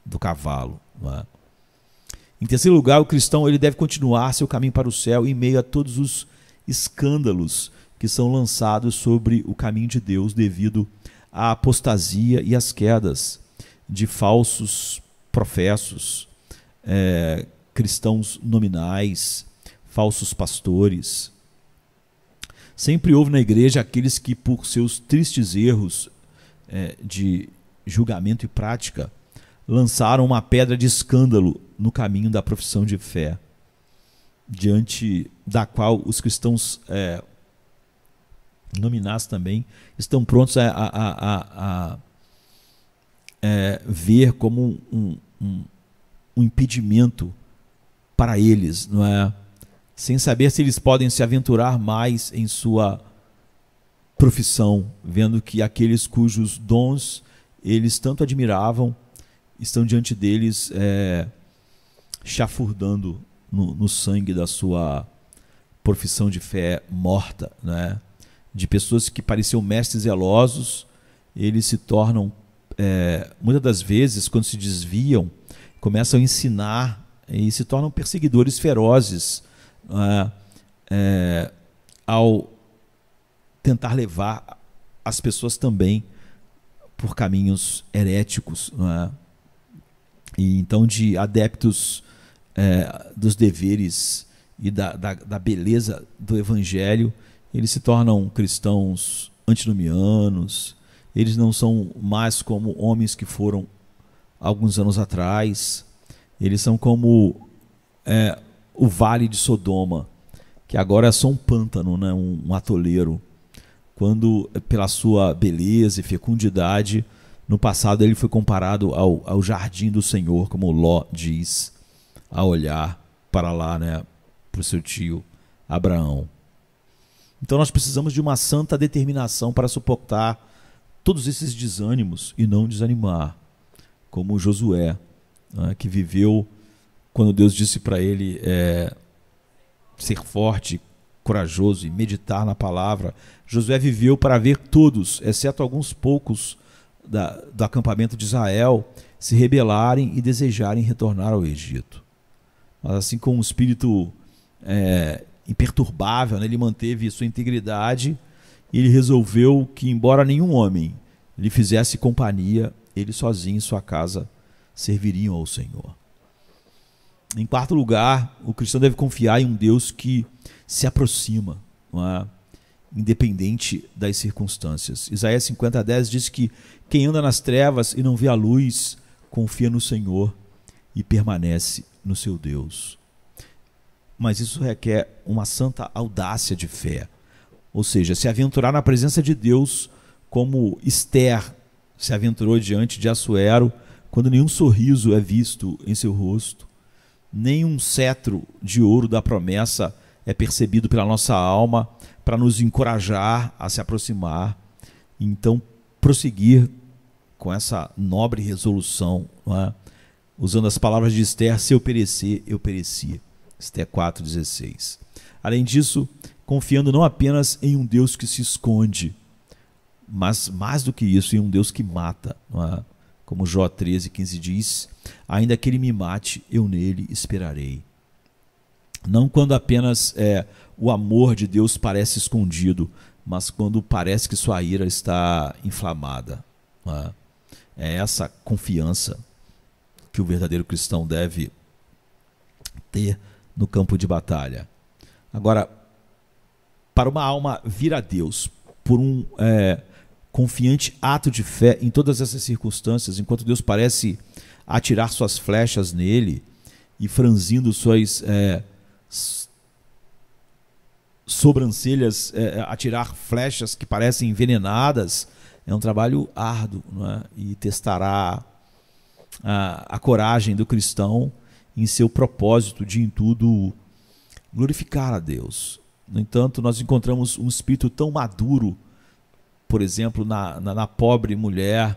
do cavalo, não é? Em terceiro lugar, o cristão ele deve continuar seu caminho para o céu em meio a todos os escândalos que são lançados sobre o caminho de Deus devido à apostasia e às quedas de falsos professos, cristãos nominais, falsos pastores. Sempre houve na igreja aqueles que, por seus tristes erros de julgamento e prática, lançaram uma pedra de escândalo no caminho da profissão de fé, diante da qual os cristãos nominais também estão prontos a ver como um impedimento para eles, não é? Sem saber se eles podem se aventurar mais em sua profissão, vendo que aqueles cujos dons eles tanto admiravam estão diante deles chafurdando no sangue da sua profissão de fé morta, né? De pessoas que pareciam mestres zelosos, eles se tornam, muitas das vezes, quando se desviam, começam a ensinar e se tornam perseguidores ferozes, ao tentar levar as pessoas também por caminhos heréticos, não é? E então de adeptos dos deveres e da beleza do evangelho, eles se tornam cristãos antinomianos, eles não são mais como homens que foram alguns anos atrás, eles são como o vale de Sodoma, que agora é só um pântano, né? Um atoleiro, quando pela sua beleza e fecundidade, no passado ele foi comparado ao jardim do Senhor, como Ló diz, a olhar para lá, né, para o seu tio Abraão. Então nós precisamos de uma santa determinação para suportar todos esses desânimos e não desanimar, como Josué, né, que viveu quando Deus disse para ele ser forte, corajoso e meditar na palavra. Josué viveu para ver todos, exceto alguns poucos do acampamento de Israel, se rebelarem e desejarem retornar ao Egito. Mas assim como um espírito imperturbável, né, ele manteve sua integridade e ele resolveu que, embora nenhum homem lhe fizesse companhia, ele sozinho e sua casa serviriam ao Senhor. Em quarto lugar, o cristão deve confiar em um Deus que se aproxima, não é? Independente das circunstâncias. Isaías 50:10 diz que quem anda nas trevas e não vê a luz, confia no Senhor e permanece no seu Deus. Mas isso requer uma santa audácia de fé, ou seja, se aventurar na presença de Deus, como Esther se aventurou diante de Assuero, quando nenhum sorriso é visto em seu rosto, nem um cetro de ouro da promessa é percebido pela nossa alma para nos encorajar a se aproximar, e então prosseguir com essa nobre resolução, não é? Usando as palavras de Esther: se eu perecer, eu pereci. Esther 4:16. Além disso, confiando não apenas em um Deus que se esconde, mas mais do que isso, em um Deus que mata, não é? Como Jó 13:15 diz: ainda que ele me mate, eu nele esperarei. Não quando apenas o amor de Deus parece escondido, mas quando parece que sua ira está inflamada. Não é? É essa confiança que o verdadeiro cristão deve ter no campo de batalha. Agora, para uma alma vir a Deus por um confiante ato de fé em todas essas circunstâncias, enquanto Deus parece atirar suas flechas nele e franzindo suas sobrancelhas, atirar flechas que parecem envenenadas, é um trabalho árduo, não é? E testará a coragem do cristão em seu propósito de em tudo glorificar a Deus. No entanto, nós encontramos um espírito tão maduro, por exemplo, na pobre mulher,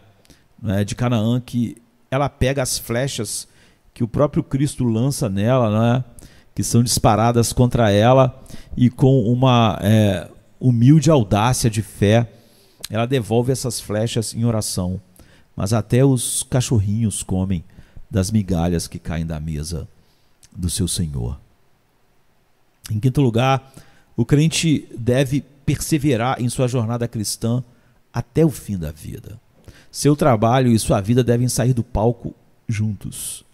né, de Canaã, que ela pega as flechas que o próprio Cristo lança nela, né, que são disparadas contra ela, e com uma humilde audácia de fé, ela devolve essas flechas em oração. Mas até os cachorrinhos comem das migalhas que caem da mesa do seu Senhor. Em quinto lugar, o crente deve perseverar em sua jornada cristã até o fim da vida. Seu trabalho e sua vida devem sair do palco juntos.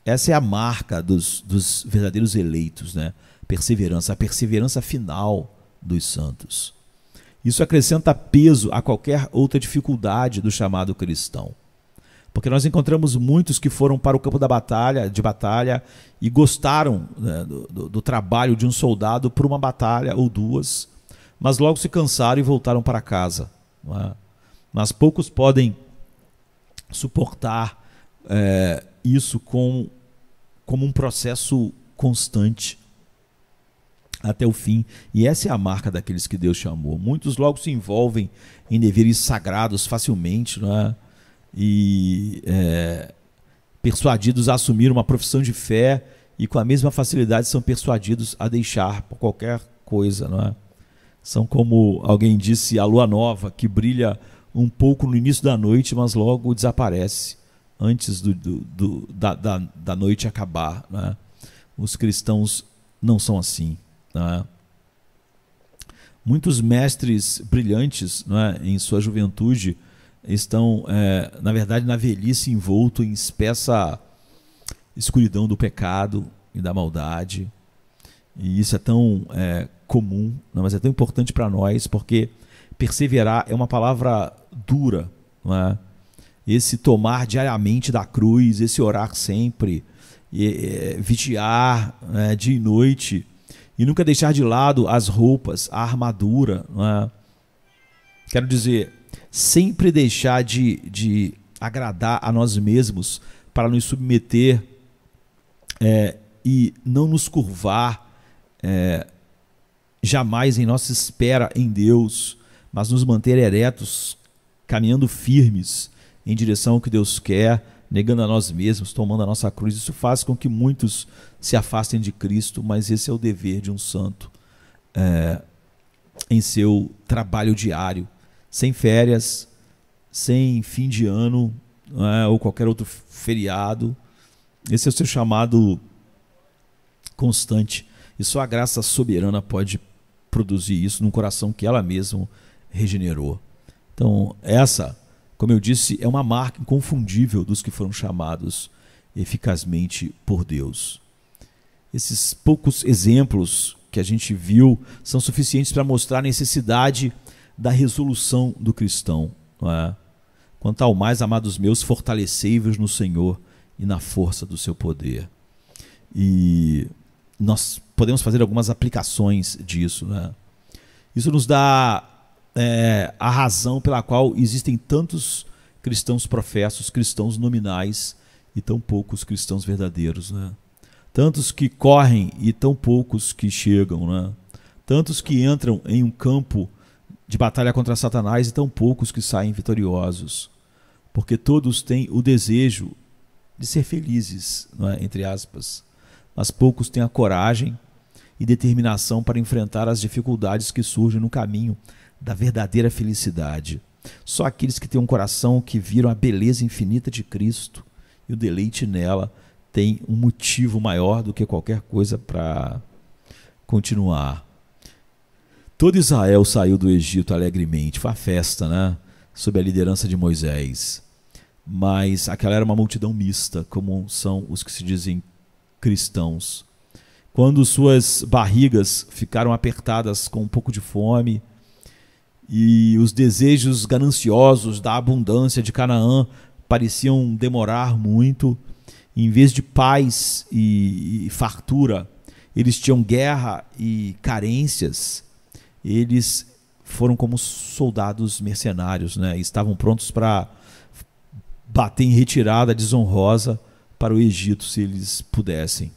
Essa é a marca dos verdadeiros eleitos, né? Perseverança, a perseverança final dos santos. Isso acrescenta peso a qualquer outra dificuldade do chamado cristão. Porque nós encontramos muitos que foram para o campo de batalha e gostaram, né, do trabalho de um soldado por uma batalha ou duas, mas logo se cansaram e voltaram para casa. Não é? Mas poucos podem suportar isso como um processo constante até o fim. E essa é a marca daqueles que Deus chamou. Muitos logo se envolvem em deveres sagrados facilmente, não é? E persuadidos a assumir uma profissão de fé, e com a mesma facilidade são persuadidos a deixar por qualquer coisa, não é? São como alguém disse, a lua nova, que brilha um pouco no início da noite, mas logo desaparece antes da noite acabar, não é? Os cristãos não são assim, não é? Muitos mestres brilhantes, não é, em sua juventude estão, na verdade, na velhice, envolto em espessa escuridão do pecado e da maldade. E isso é tão comum, não, mas é tão importante para nós, porque perseverar é uma palavra dura, não é? Esse tomar diariamente da cruz, esse orar sempre, vigiar dia e noite, e nunca deixar de lado as roupas, a armadura, não é? Quero dizer, sempre deixar de agradar a nós mesmos para nos submeter e não nos curvar jamais em nossa espera em Deus, mas nos manter eretos, caminhando firmes em direção ao que Deus quer, negando a nós mesmos, tomando a nossa cruz. Isso faz com que muitos se afastem de Cristo, mas esse é o dever de um santo em seu trabalho diário, sem férias, sem fim de ano, ou qualquer outro feriado. Esse é o seu chamado constante, e só a graça soberana pode produzir isso num coração que ela mesma regenerou. Então essa, como eu disse, é uma marca inconfundível dos que foram chamados eficazmente por Deus. Esses poucos exemplos que a gente viu são suficientes para mostrar a necessidade da resolução do cristão, não é? Quanto ao mais, amados meus, fortalecei-vos no Senhor e na força do seu poder. E nós podemos fazer algumas aplicações disso, né? Isso nos dá a razão pela qual existem tantos cristãos professos, cristãos nominais e tão poucos cristãos verdadeiros, né? Tantos que correm e tão poucos que chegam, né? Tantos que entram em um campo de batalha contra Satanás e tão poucos que saem vitoriosos, porque todos têm o desejo de ser felizes, não é? Entre aspas, mas poucos têm a coragem e determinação para enfrentar as dificuldades que surgem no caminho da verdadeira felicidade. Só aqueles que têm um coração que viram a beleza infinita de Cristo e o deleite nela têm um motivo maior do que qualquer coisa para continuar. Todo Israel saiu do Egito alegremente, foi a festa, né? Sob a liderança de Moisés. Mas aquela era uma multidão mista, como são os que se dizem cristãos. Quando suas barrigas ficaram apertadas com um pouco de fome e os desejos gananciosos da abundância de Canaã pareciam demorar muito, em vez de paz e fartura, eles tinham guerra e carências. Eles foram como soldados mercenários, né? Estavam prontos para bater em retirada desonrosa para o Egito, se eles pudessem.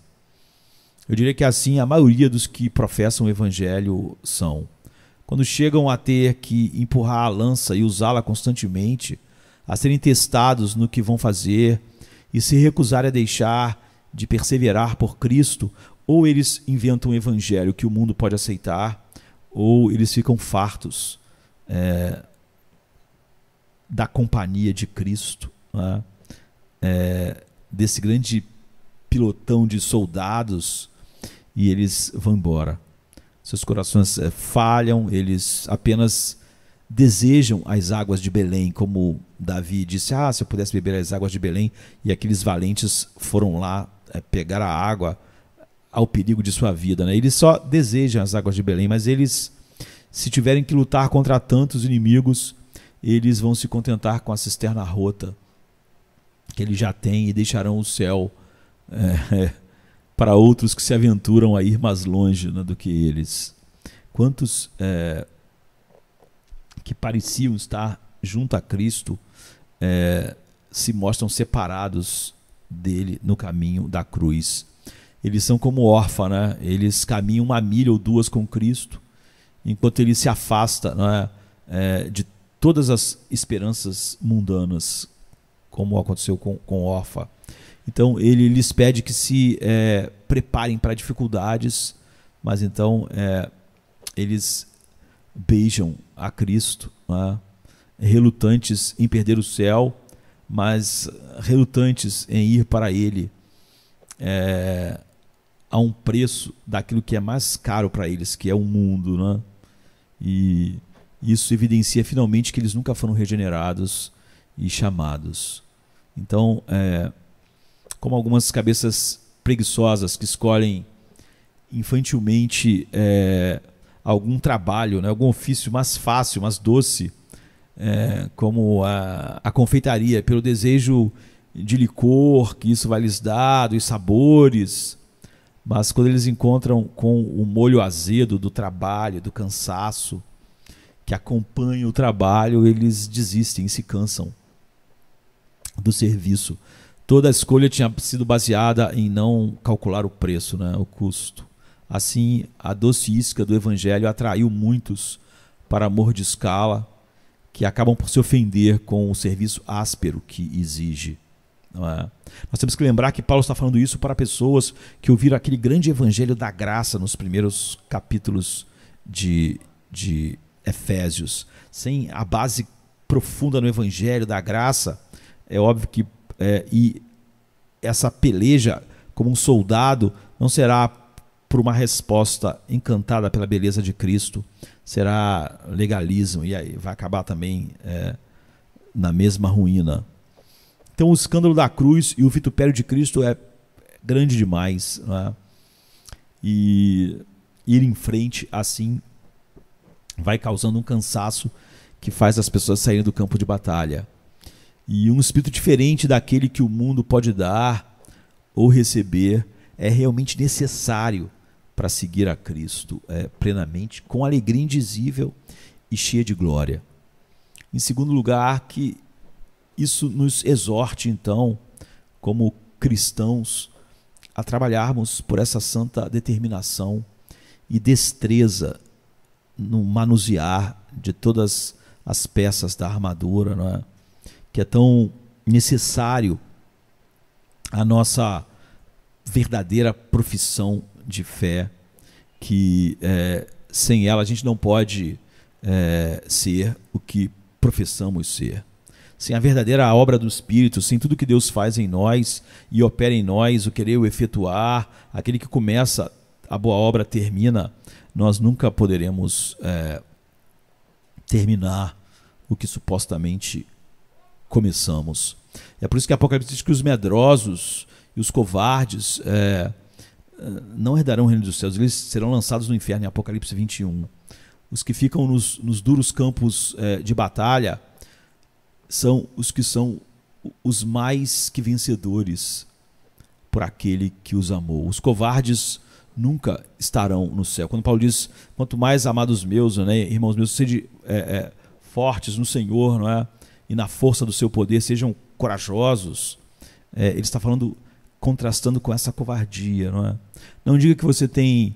Eu diria que assim a maioria dos que professam o evangelho são. Quando chegam a ter que empurrar a lança e usá-la constantemente, a serem testados no que vão fazer e se recusarem a deixar de perseverar por Cristo, ou eles inventam um evangelho que o mundo pode aceitar, ou eles ficam fartos da companhia de Cristo, né? Desse grande pilotão de soldados, e eles vão embora. Seus corações falham, eles apenas desejam as águas de Belém, como Davi disse, se eu pudesse beber as águas de Belém, e aqueles valentes foram lá pegar a água ao perigo de sua vida, né? Eles só desejam as águas de Belém, mas eles, se tiverem que lutar contra tantos inimigos, eles vão se contentar com a cisterna rota que eles já têm e deixarão o céu para outros que se aventuram a ir mais longe, né, do que eles. Quantos que pareciam estar junto a Cristo se mostram separados dele no caminho da cruz. Eles são como órfãos, né? Eles caminham 1 milha ou 2 com Cristo, enquanto ele se afasta, né, de todas as esperanças mundanas, como aconteceu com Orfa. Então ele lhes pede que se preparem para dificuldades, mas então eles beijam a Cristo, né, relutantes em perder o céu, mas relutantes em ir para ele a um preço daquilo que é mais caro para eles, que é o mundo, né? E isso evidencia finalmente que eles nunca foram regenerados e chamados. Então, como algumas cabeças preguiçosas que escolhem infantilmente algum trabalho, né, algum ofício mais fácil, mais doce, como a confeitaria, pelo desejo de licor que isso vai lhes dar, dos sabores, mas quando eles encontram com o molho azedo do trabalho, do cansaço que acompanha o trabalho, eles desistem e se cansam do serviço. Toda a escolha tinha sido baseada em não calcular o preço, né, o custo. Assim, a doce isca do evangelho atraiu muitos para amor de escala, que acabam por se ofender com o serviço áspero que exige. Não é? Nós temos que lembrar que Paulo está falando isso para pessoas que ouviram aquele grande evangelho da graça nos primeiros capítulos de Efésios. Sem a base profunda no evangelho da graça, é óbvio que e essa peleja como um soldado não será por uma resposta encantada pela beleza de Cristo, será legalismo, e aí vai acabar também na mesma ruína. Então o escândalo da cruz e o vitupério de Cristo é grande demais, né? E ir em frente assim vai causando um cansaço que faz as pessoas saírem do campo de batalha. E um espírito diferente daquele que o mundo pode dar ou receber é realmente necessário para seguir a Cristo plenamente, com alegria indizível e cheia de glória. Em segundo lugar, que isso nos exorte, então, como cristãos, a trabalharmos por essa santa determinação e destreza no manusear de todas as peças da armadura, não é? Que é tão necessário a nossa verdadeira profissão de fé, que sem ela a gente não pode ser o que professamos ser. Sem a verdadeira obra do Espírito, sem tudo que Deus faz em nós e opera em nós, o querer o efetuar, aquele que começa a boa obra termina, nós nunca poderemos terminar o que supostamente começamos. É por isso que Apocalipse diz que os medrosos e os covardes não herdarão o reino dos céus, eles serão lançados no inferno, em Apocalipse 21. Os que ficam nos duros campos de batalha são os que são os mais que vencedores por aquele que os amou. Os covardes nunca estarão no céu. Quando Paulo diz, quanto mais amados meus, né, irmãos meus, sejam fortes no Senhor, não é? E na força do seu poder, sejam corajosos, ele está falando, contrastando com essa covardia, não é? Não diga que você tem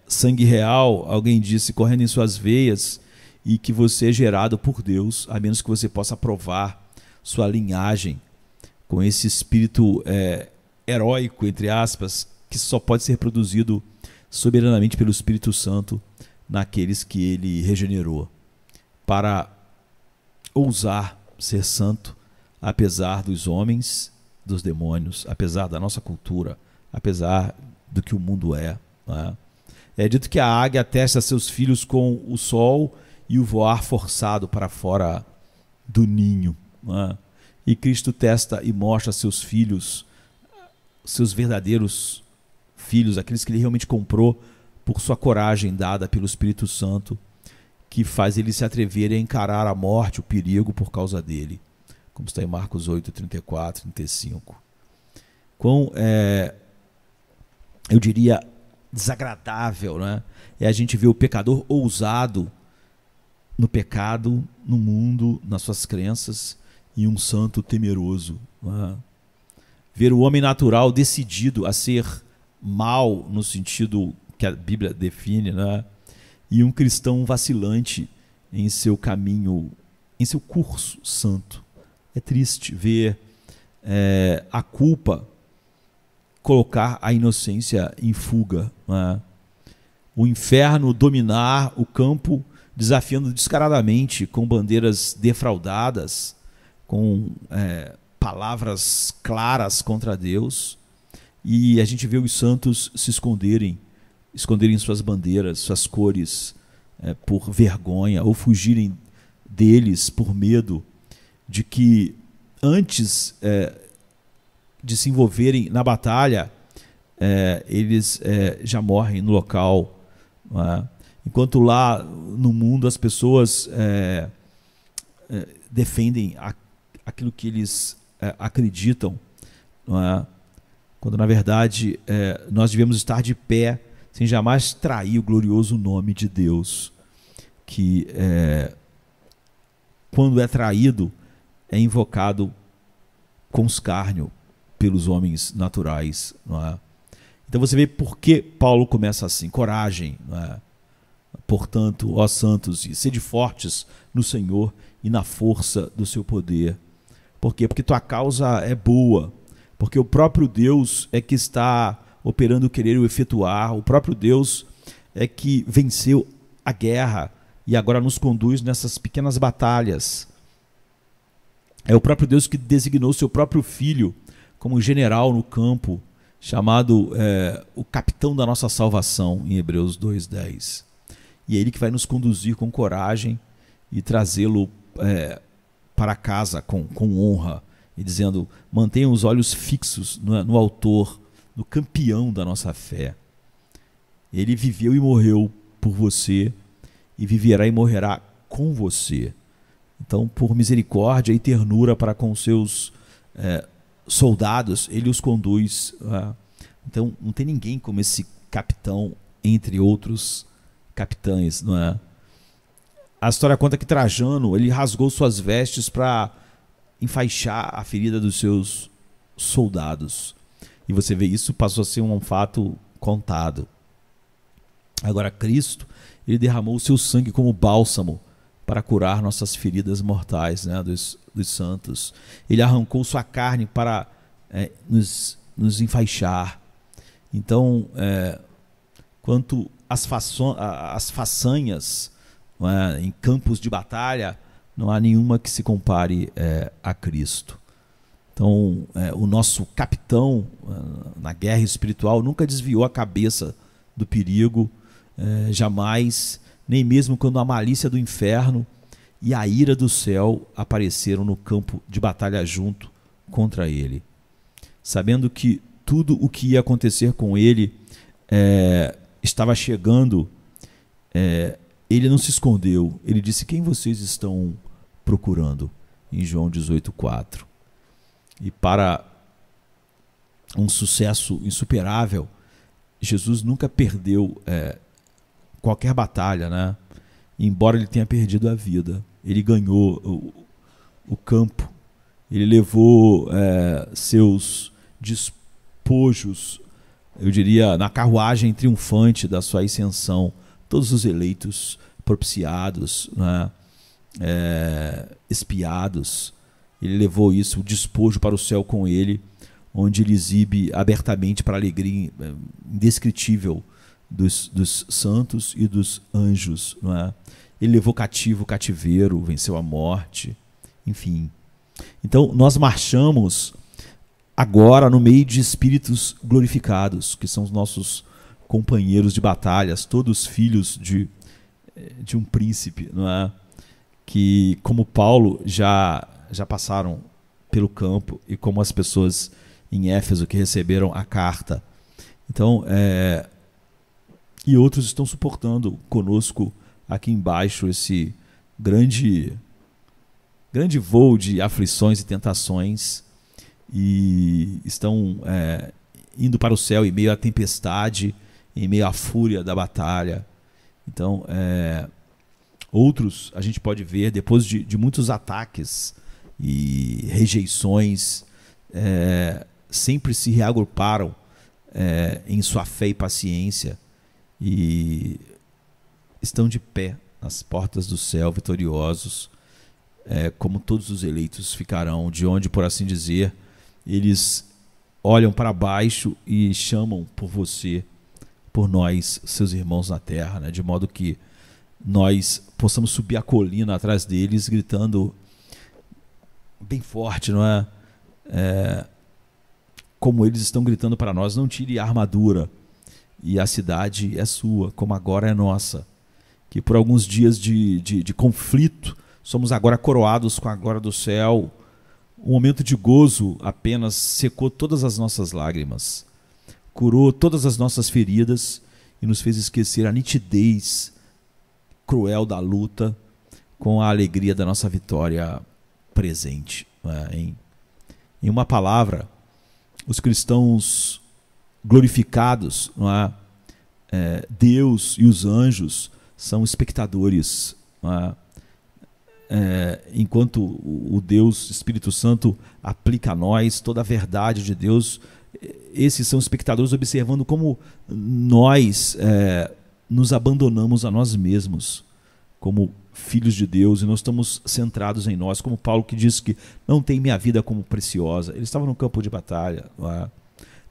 sangue real, alguém disse, correndo em suas veias, e que você é gerado por Deus, a menos que você possa provar sua linhagem com esse espírito heróico, entre aspas, que só pode ser produzido soberanamente pelo Espírito Santo naqueles que ele regenerou, para ousar ser santo, apesar dos homens, dos demônios, apesar da nossa cultura, apesar do que o mundo é, não é? É dito que a águia testa seus filhos com o sol e o voar forçado para fora do ninho, não é? E Cristo testa e mostra seus filhos, seus verdadeiros filhos, aqueles que ele realmente comprou por sua coragem dada pelo Espírito Santo, que faz ele se atrever a encarar a morte, o perigo por causa dele, como está em Marcos 8, 34, 35. Quão, eu diria, desagradável, né? É a gente ver o pecador ousado no pecado, no mundo, nas suas crenças, e um santo temeroso, né? Ver o homem natural decidido a ser mal, no sentido que a Bíblia define, né? E um cristão vacilante em seu caminho, em seu curso santo. É triste ver a culpa colocar a inocência em fuga, né? O inferno dominar o campo, desafiando descaradamente, com bandeiras defraudadas, com palavras claras contra Deus, e a gente vê os santos se esconderem suas bandeiras, suas cores, por vergonha, ou fugirem deles por medo de que antes de se envolverem na batalha, eles já morrem no local, não é? Enquanto lá no mundo as pessoas defendem aquilo que eles acreditam, não é? Quando na verdade nós devemos estar de pé sem jamais trair o glorioso nome de Deus, que quando é traído é invocado com escárnio pelos homens naturais, não é? Então você vê por que Paulo começa assim: coragem, não é? Portanto, ó santos, sede fortes no Senhor e na força do seu poder. Por quê? Porque tua causa é boa, porque o próprio Deus é que está operando o querer e o efetuar, o próprio Deus é que venceu a guerra e agora nos conduz nessas pequenas batalhas. É o próprio Deus que designou seu próprio filho como general no campo, chamado o capitão da nossa salvação, em Hebreus 2:10. E é ele que vai nos conduzir com coragem e trazê-lo para casa com honra. e dizendo: mantenham os olhos fixos no autor, no campeão da nossa fé. Ele viveu e morreu por você, e viverá e morrerá com você. Então, por misericórdia e ternura para com seus soldados, ele os conduz. Então, não tem ninguém como esse capitão, entre outros capitães, não é? A história conta que Trajano, ele rasgou suas vestes para enfaixar a ferida dos seus soldados. E você vê, isso passou a ser um fato contado. Agora, Cristo, ele derramou o seu sangue como bálsamo para curar nossas feridas mortais, né, dos santos. Ele arrancou sua carne para nos enfaixar. Então, quanto às façanhas, em campos de batalha, não há nenhuma que se compare a Cristo. Então, o nosso capitão na guerra espiritual nunca desviou a cabeça do perigo, jamais, nem mesmo quando a malícia do inferno e a ira do céu apareceram no campo de batalha junto contra ele. Sabendo que tudo o que ia acontecer com ele estava chegando, ele não se escondeu. Ele disse: quem vocês estão procurando? Em João 18,4. E para um sucesso insuperável, Jesus nunca perdeu qualquer batalha, né? Embora ele tenha perdido a vida, ele ganhou o campo. Ele levou seus despojos, eu diria, na carruagem triunfante da sua ascensão, todos os eleitos propiciados, né? Espiados. Ele levou isso, o despojo, para o céu com ele, onde ele exibe abertamente para a alegria indescritível dos santos e dos anjos, não é? Ele levou cativo o cativeiro, venceu a morte, enfim. Então, nós marchamos agora no meio de espíritos glorificados, que são os nossos companheiros de batalhas, todos filhos de um príncipe, não é? Que, como Paulo, já passaram pelo campo, e como as pessoas em Éfeso que receberam a carta. Então, e outros estão suportando conosco aqui embaixo esse grande voo de aflições e tentações, e estão indo para o céu em meio à tempestade, em meio à fúria da batalha. Então, outros a gente pode ver, depois de muitos ataques e rejeições, sempre se reagruparam em sua fé e paciência, e estão de pé nas portas do céu, vitoriosos, como todos os eleitos ficarão, de onde, por assim dizer, eles olham para baixo e chamam por você, por nós, seus irmãos na terra, né? De modo que nós possamos subir a colina atrás deles, gritando bem forte, não é? Como eles estão gritando para nós: não tire a armadura, e a cidade é sua, como agora é nossa. Que por alguns dias de conflito, somos agora coroados com a glória do céu. Um momento de gozo apenas secou todas as nossas lágrimas, curou todas as nossas feridas e nos fez esquecer a nitidez cruel da luta com a alegria da nossa vitória presente. Em uma palavra, os cristãos glorificados, não é? Deus e os anjos são espectadores, não é? Enquanto o Deus Espírito Santo aplica a nós toda a verdade de Deus, esses são espectadores observando como nós nos abandonamos a nós mesmos como filhos de Deus, e nós estamos centrados em nós, como Paulo, que diz que não tem minha vida como preciosa. Ele estava no campo de batalha, não é?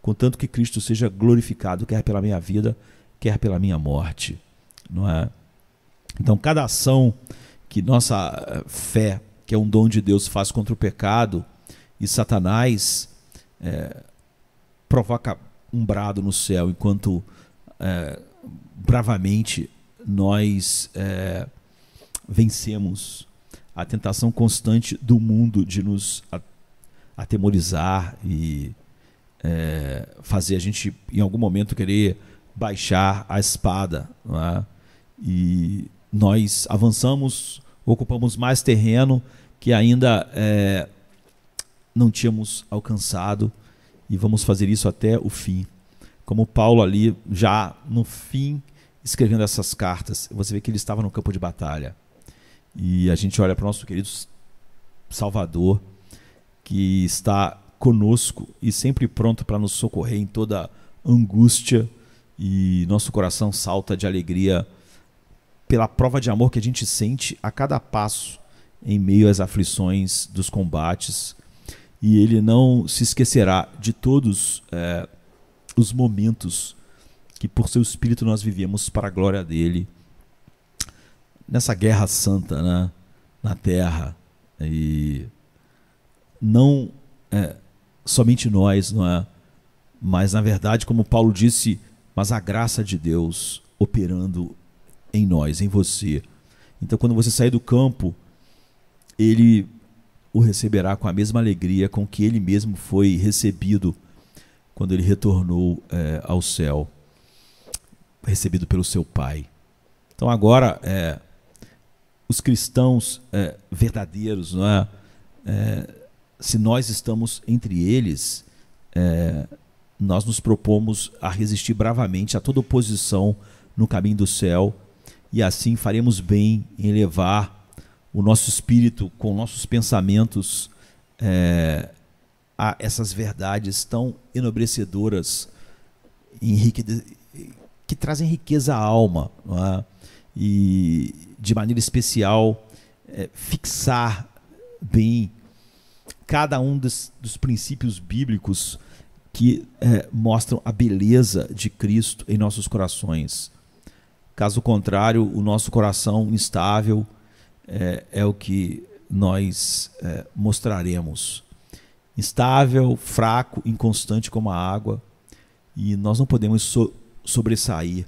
Contanto que Cristo seja glorificado, quer pela minha vida, quer pela minha morte, não é? Então, cada ação que nossa fé, que é um dom de Deus, faz contra o pecado e Satanás, provoca um brado no céu, enquanto bravamente nós vencemos a tentação constante do mundo de nos atemorizar e fazer a gente, em algum momento, querer baixar a espada, não é? E nós avançamos, ocupamos mais terreno que ainda não tínhamos alcançado, e vamos fazer isso até o fim. Como Paulo ali, já no fim, escrevendo essas cartas, você vê que ele estava no campo de batalha. E a gente olha para o nosso querido Salvador, que está conosco e sempre pronto para nos socorrer em toda angústia, e nosso coração salta de alegria pela prova de amor que a gente sente a cada passo em meio às aflições dos combates. E ele não se esquecerá de todos os momentos que por seu Espírito nós vivemos para a glória dele, nessa guerra santa, né, na terra. E não somente nós, não é? Mas na verdade, como Paulo disse, mas a graça de Deus operando em nós, em você. Então, quando você sair do campo, ele o receberá com a mesma alegria com que ele mesmo foi recebido quando ele retornou ao céu, recebido pelo seu Pai. Então agora, os cristãos verdadeiros, não é? Se nós estamos entre eles, nós nos propomos a resistir bravamente a toda oposição no caminho do céu, e assim faremos bem em levar o nosso espírito com nossos pensamentos a essas verdades tão enobrecedoras, que trazem riqueza à alma, não é? E de maneira especial fixar bem cada um dos princípios bíblicos que mostram a beleza de Cristo em nossos corações. Caso contrário, o nosso coração instável é o que nós mostraremos. Instável, fraco, inconstante como a água, e nós não podemos sobressair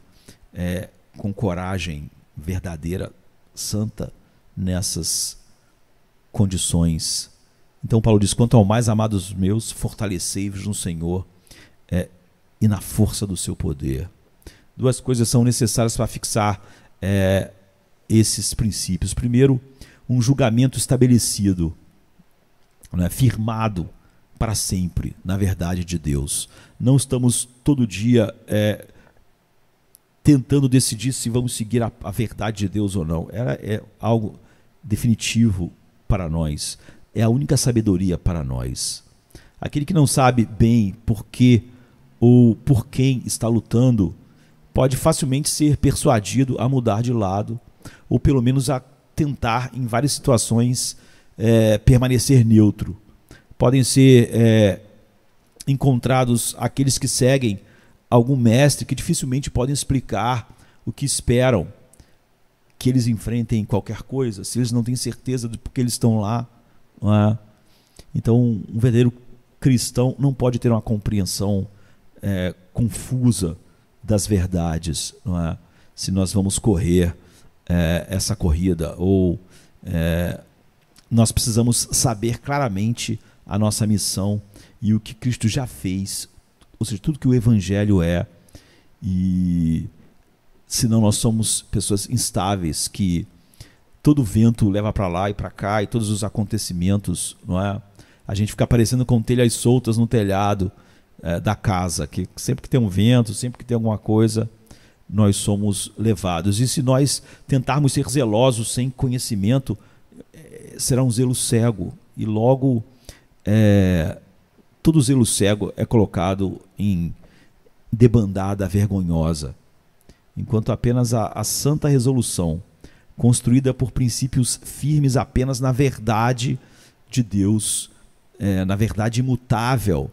com coragem verdadeira, santa, nessas condições. Então Paulo diz: quanto ao mais, amados meus, fortalecei-vos no Senhor e na força do seu poder. Duas coisas são necessárias para fixar esses princípios. Primeiro, um julgamento estabelecido, né, firmado para sempre na verdade de Deus. Não estamos todo dia tentando decidir se vamos seguir a verdade de Deus ou não. É algo definitivo para nós. É a única sabedoria para nós. Aquele que não sabe bem por que ou por quem está lutando pode facilmente ser persuadido a mudar de lado, ou pelo menos a tentar, em várias situações, permanecer neutro. Podem ser encontrados aqueles que seguem algum mestre que dificilmente podem explicar o que esperam que eles enfrentem qualquer coisa, se eles não têm certeza de por que eles estão lá. Não é? Então, um verdadeiro cristão não pode ter uma compreensão confusa das verdades, não é? Se nós vamos correr essa corrida, ou nós precisamos saber claramente a nossa missão e o que Cristo já fez, ou seja, tudo que o Evangelho é. E senão nós somos pessoas instáveis, que todo vento leva para lá e para cá, e todos os acontecimentos, não é? A gente fica parecendo com telhas soltas no telhado da casa, que sempre que tem um vento, sempre que tem alguma coisa, nós somos levados. E se nós tentarmos ser zelosos sem conhecimento, será um zelo cego, e logo todo zelo cego é colocado em debandada vergonhosa, enquanto apenas a santa resolução, construída por princípios firmes apenas na verdade de Deus, na verdade imutável,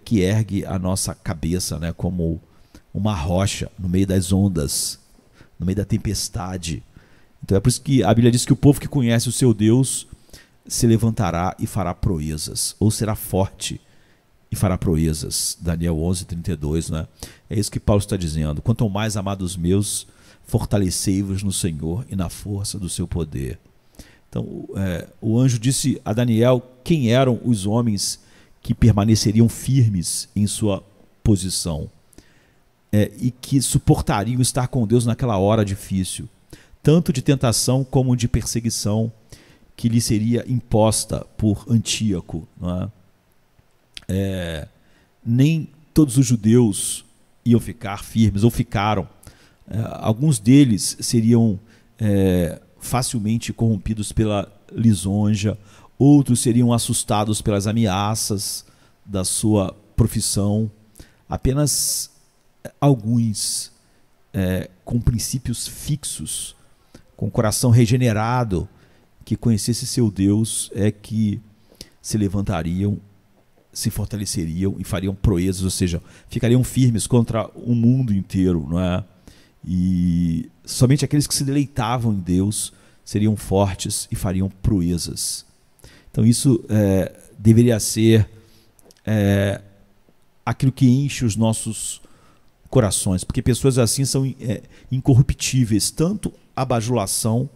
que ergue a nossa cabeça, né, como uma rocha no meio das ondas, no meio da tempestade. Então é por isso que a Bíblia diz que o povo que conhece o seu Deus se levantará e fará proezas, ou será forte e fará proezas. Daniel 11:32, né? É isso que Paulo está dizendo. Quanto ao mais, amados meus, fortalecei-vos no Senhor e na força do seu poder. Então o anjo disse a Daniel quem eram os homens que permaneceriam firmes em sua posição, e que suportariam estar com Deus naquela hora difícil, tanto de tentação como de perseguição que lhe seria imposta por Antíoco, não é? Nem todos os judeus iam ficar firmes, ou ficaram. Alguns deles seriam facilmente corrompidos pela lisonja, outros seriam assustados pelas ameaças da sua profissão. Apenas alguns, com princípios fixos, com coração regenerado, que conhecesse seu Deus, que se levantariam, se fortaleceriam e fariam proezas, ou seja, ficariam firmes contra o mundo inteiro, não é? E somente aqueles que se deleitavam em Deus seriam fortes e fariam proezas. Então isso deveria ser aquilo que enche os nossos corações, porque pessoas assim são incorruptíveis, tanto a bajulação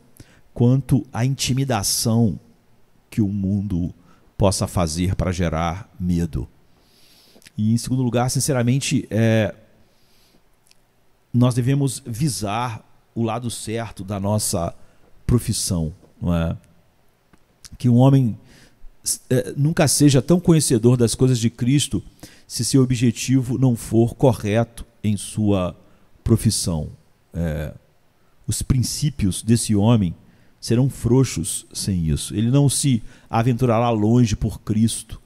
quanto a intimidação que o mundo possa fazer para gerar medo. E em segundo lugar, sinceramente, nós devemos visar o lado certo da nossa profissão, não é? Que um homem nunca seja tão conhecedor das coisas de Cristo se seu objetivo não for correto em sua profissão. Os princípios desse homem serão frouxos sem isso. Ele não se aventurará longe por Cristo,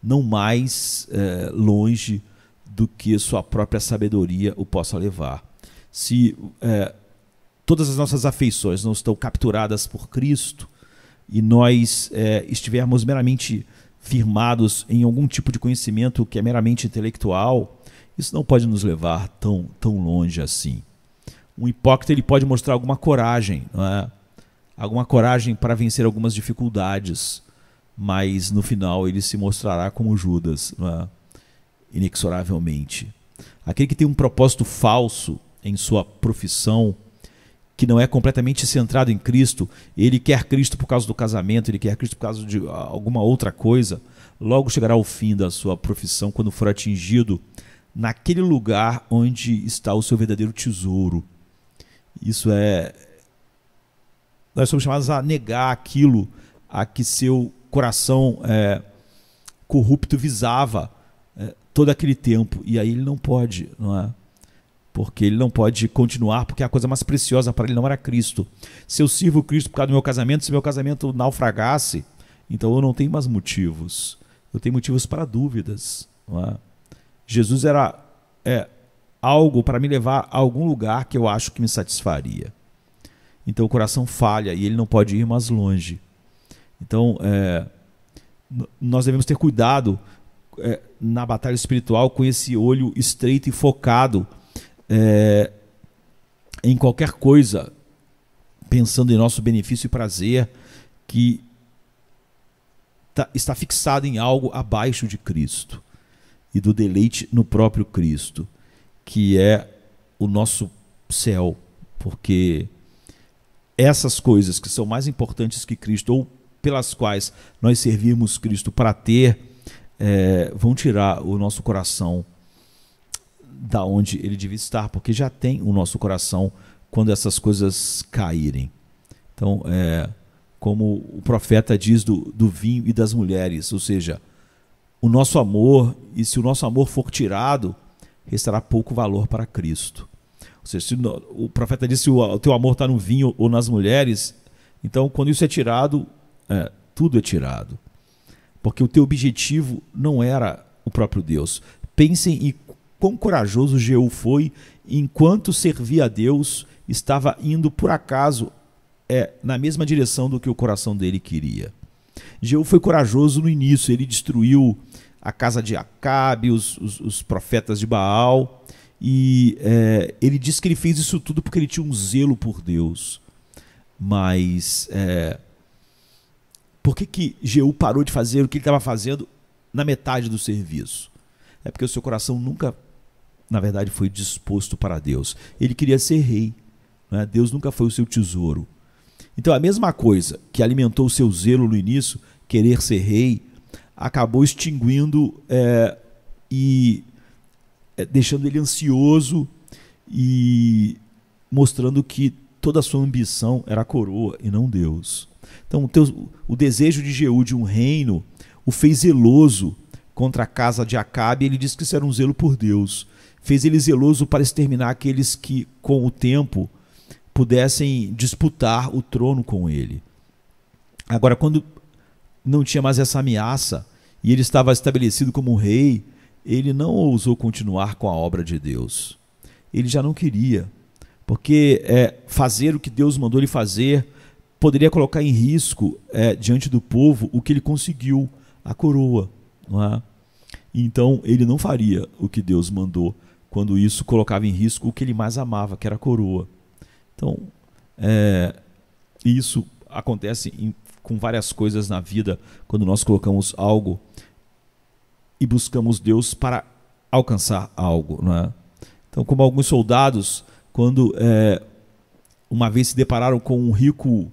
não mais longe do que sua própria sabedoria o possa levar. Se todas as nossas afeições não estão capturadas por Cristo e nós estivermos meramente firmados em algum tipo de conhecimento que é meramente intelectual, isso não pode nos levar tão longe assim. Um hipócrita, ele pode mostrar alguma coragem, não é? Alguma coragem para vencer algumas dificuldades, mas no final ele se mostrará como Judas, não é? Inexoravelmente. Aquele que tem um propósito falso em sua profissão, que não é completamente centrado em Cristo, ele quer Cristo por causa do casamento, ele quer Cristo por causa de alguma outra coisa, logo chegará ao fim da sua profissão quando for atingido naquele lugar onde está o seu verdadeiro tesouro. Isso nós somos chamados a negar aquilo a que seu coração corrupto visava todo aquele tempo, e aí ele não pode, não é? Porque ele não pode continuar, porque a coisa mais preciosa para ele não era Cristo. Se eu sirvo Cristo por causa do meu casamento, se meu casamento naufragasse, então eu não tenho mais motivos. Eu tenho motivos para dúvidas, não é? Jesus era algo para me levar a algum lugar que eu acho que me satisfaria. Então o coração falha e ele não pode ir mais longe. Então nós devemos ter cuidado na batalha espiritual com esse olho estreito e focado em qualquer coisa, pensando em nosso benefício e prazer, que está fixado em algo abaixo de Cristo e do deleite no próprio Cristo, que é o nosso céu, porque essas coisas que são mais importantes que Cristo, ou pelas quais nós servimos Cristo para ter, vão tirar o nosso coração da onde ele devia estar, porque já tem o nosso coração quando essas coisas caírem. Então, como o profeta diz do vinho e das mulheres, ou seja, o nosso amor, e se o nosso amor for tirado, restará pouco valor para Cristo. Ou seja, se o profeta diz: se o teu amor está no vinho ou nas mulheres, então quando isso é tirado, tudo é tirado. Porque o teu objetivo não era o próprio Deus. Pensem em quão corajoso Jeú foi, enquanto servia a Deus, estava indo por acaso na mesma direção do que o coração dele queria. Jeú foi corajoso no início, ele destruiu a casa de Acabe, os profetas de Baal, e ele disse que ele fez isso tudo porque ele tinha um zelo por Deus. Mas por que Jeú parou de fazer o que ele estava fazendo na metade do serviço? É porque o seu coração nunca, na verdade, foi disposto para Deus. Ele queria ser rei, né? Deus nunca foi o seu tesouro. Então a mesma coisa que alimentou o seu zelo no início, querer ser rei, acabou extinguindo e deixando ele ansioso e mostrando que toda a sua ambição era a coroa e não Deus. Então o desejo de Jeú de um reino o fez zeloso contra a casa de Acabe. Ele disse que isso era um zelo por Deus. Fez ele zeloso para exterminar aqueles que, com o tempo, pudessem disputar o trono com ele. Agora, quando não tinha mais essa ameaça e ele estava estabelecido como rei, ele não ousou continuar com a obra de Deus. Ele já não queria, porque fazer o que Deus mandou ele fazer poderia colocar em risco diante do povo o que ele conseguiu, a coroa, não é? Então ele não faria o que Deus mandou quando isso colocava em risco o que ele mais amava, que era a coroa. Então isso acontece com várias coisas na vida, quando nós colocamos algo e buscamos Deus para alcançar algo, não é? Então, como alguns soldados, quando uma vez se depararam com um rico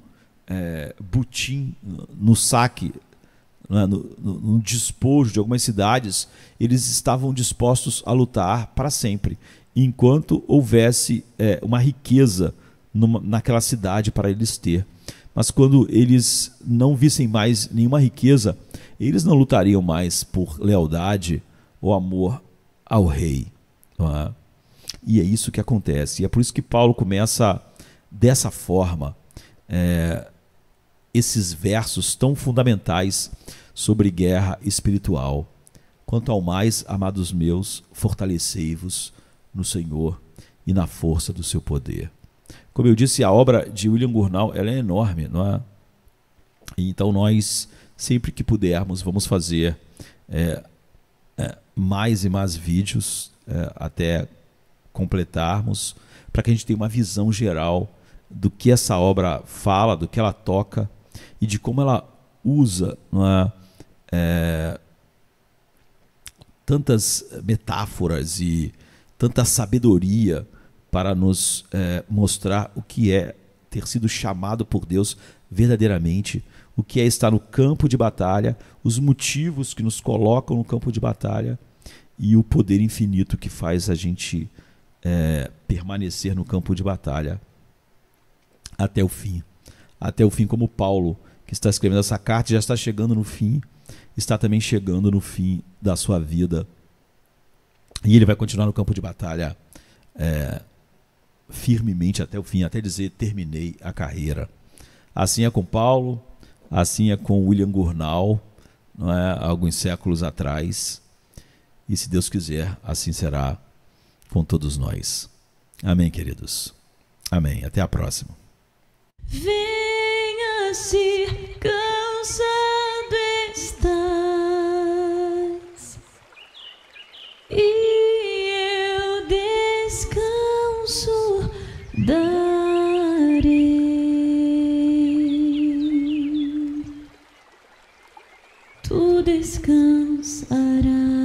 butim no saque, no despojo de algumas cidades, eles estavam dispostos a lutar para sempre, enquanto houvesse uma riqueza naquela cidade para eles ter. Mas quando eles não vissem mais nenhuma riqueza, eles não lutariam mais por lealdade ou amor ao rei, não é? E é isso que acontece. E é por isso que Paulo começa dessa forma esses versos tão fundamentais sobre guerra espiritual. Quanto ao mais, amados meus, fortalecei-vos no Senhor e na força do seu poder. Como eu disse, a obra de William Gurnall, ela é enorme, não é? E então nós, sempre que pudermos, vamos fazer mais e mais vídeos até completarmos, para que a gente tenha uma visão geral do que essa obra fala, do que ela toca e de como ela usa, não é, tantas metáforas e tanta sabedoria para nos mostrar o que é ter sido chamado por Deus verdadeiramente, o que é estar no campo de batalha, os motivos que nos colocam no campo de batalha e o poder infinito que faz a gente permanecer no campo de batalha até o fim. Até o fim, como Paulo, que está escrevendo essa carta, já está chegando no fim, está também chegando no fim da sua vida. E ele vai continuar no campo de batalha firmemente até o fim, até dizer, terminei a carreira. Assim é com Paulo, assim é com William Gurnall, não é? Alguns séculos atrás. E se Deus quiser, assim será com todos nós. Amém, queridos. Amém. Até a próxima. Venha se cansado estás e eu descanso darei. Tu descansarás.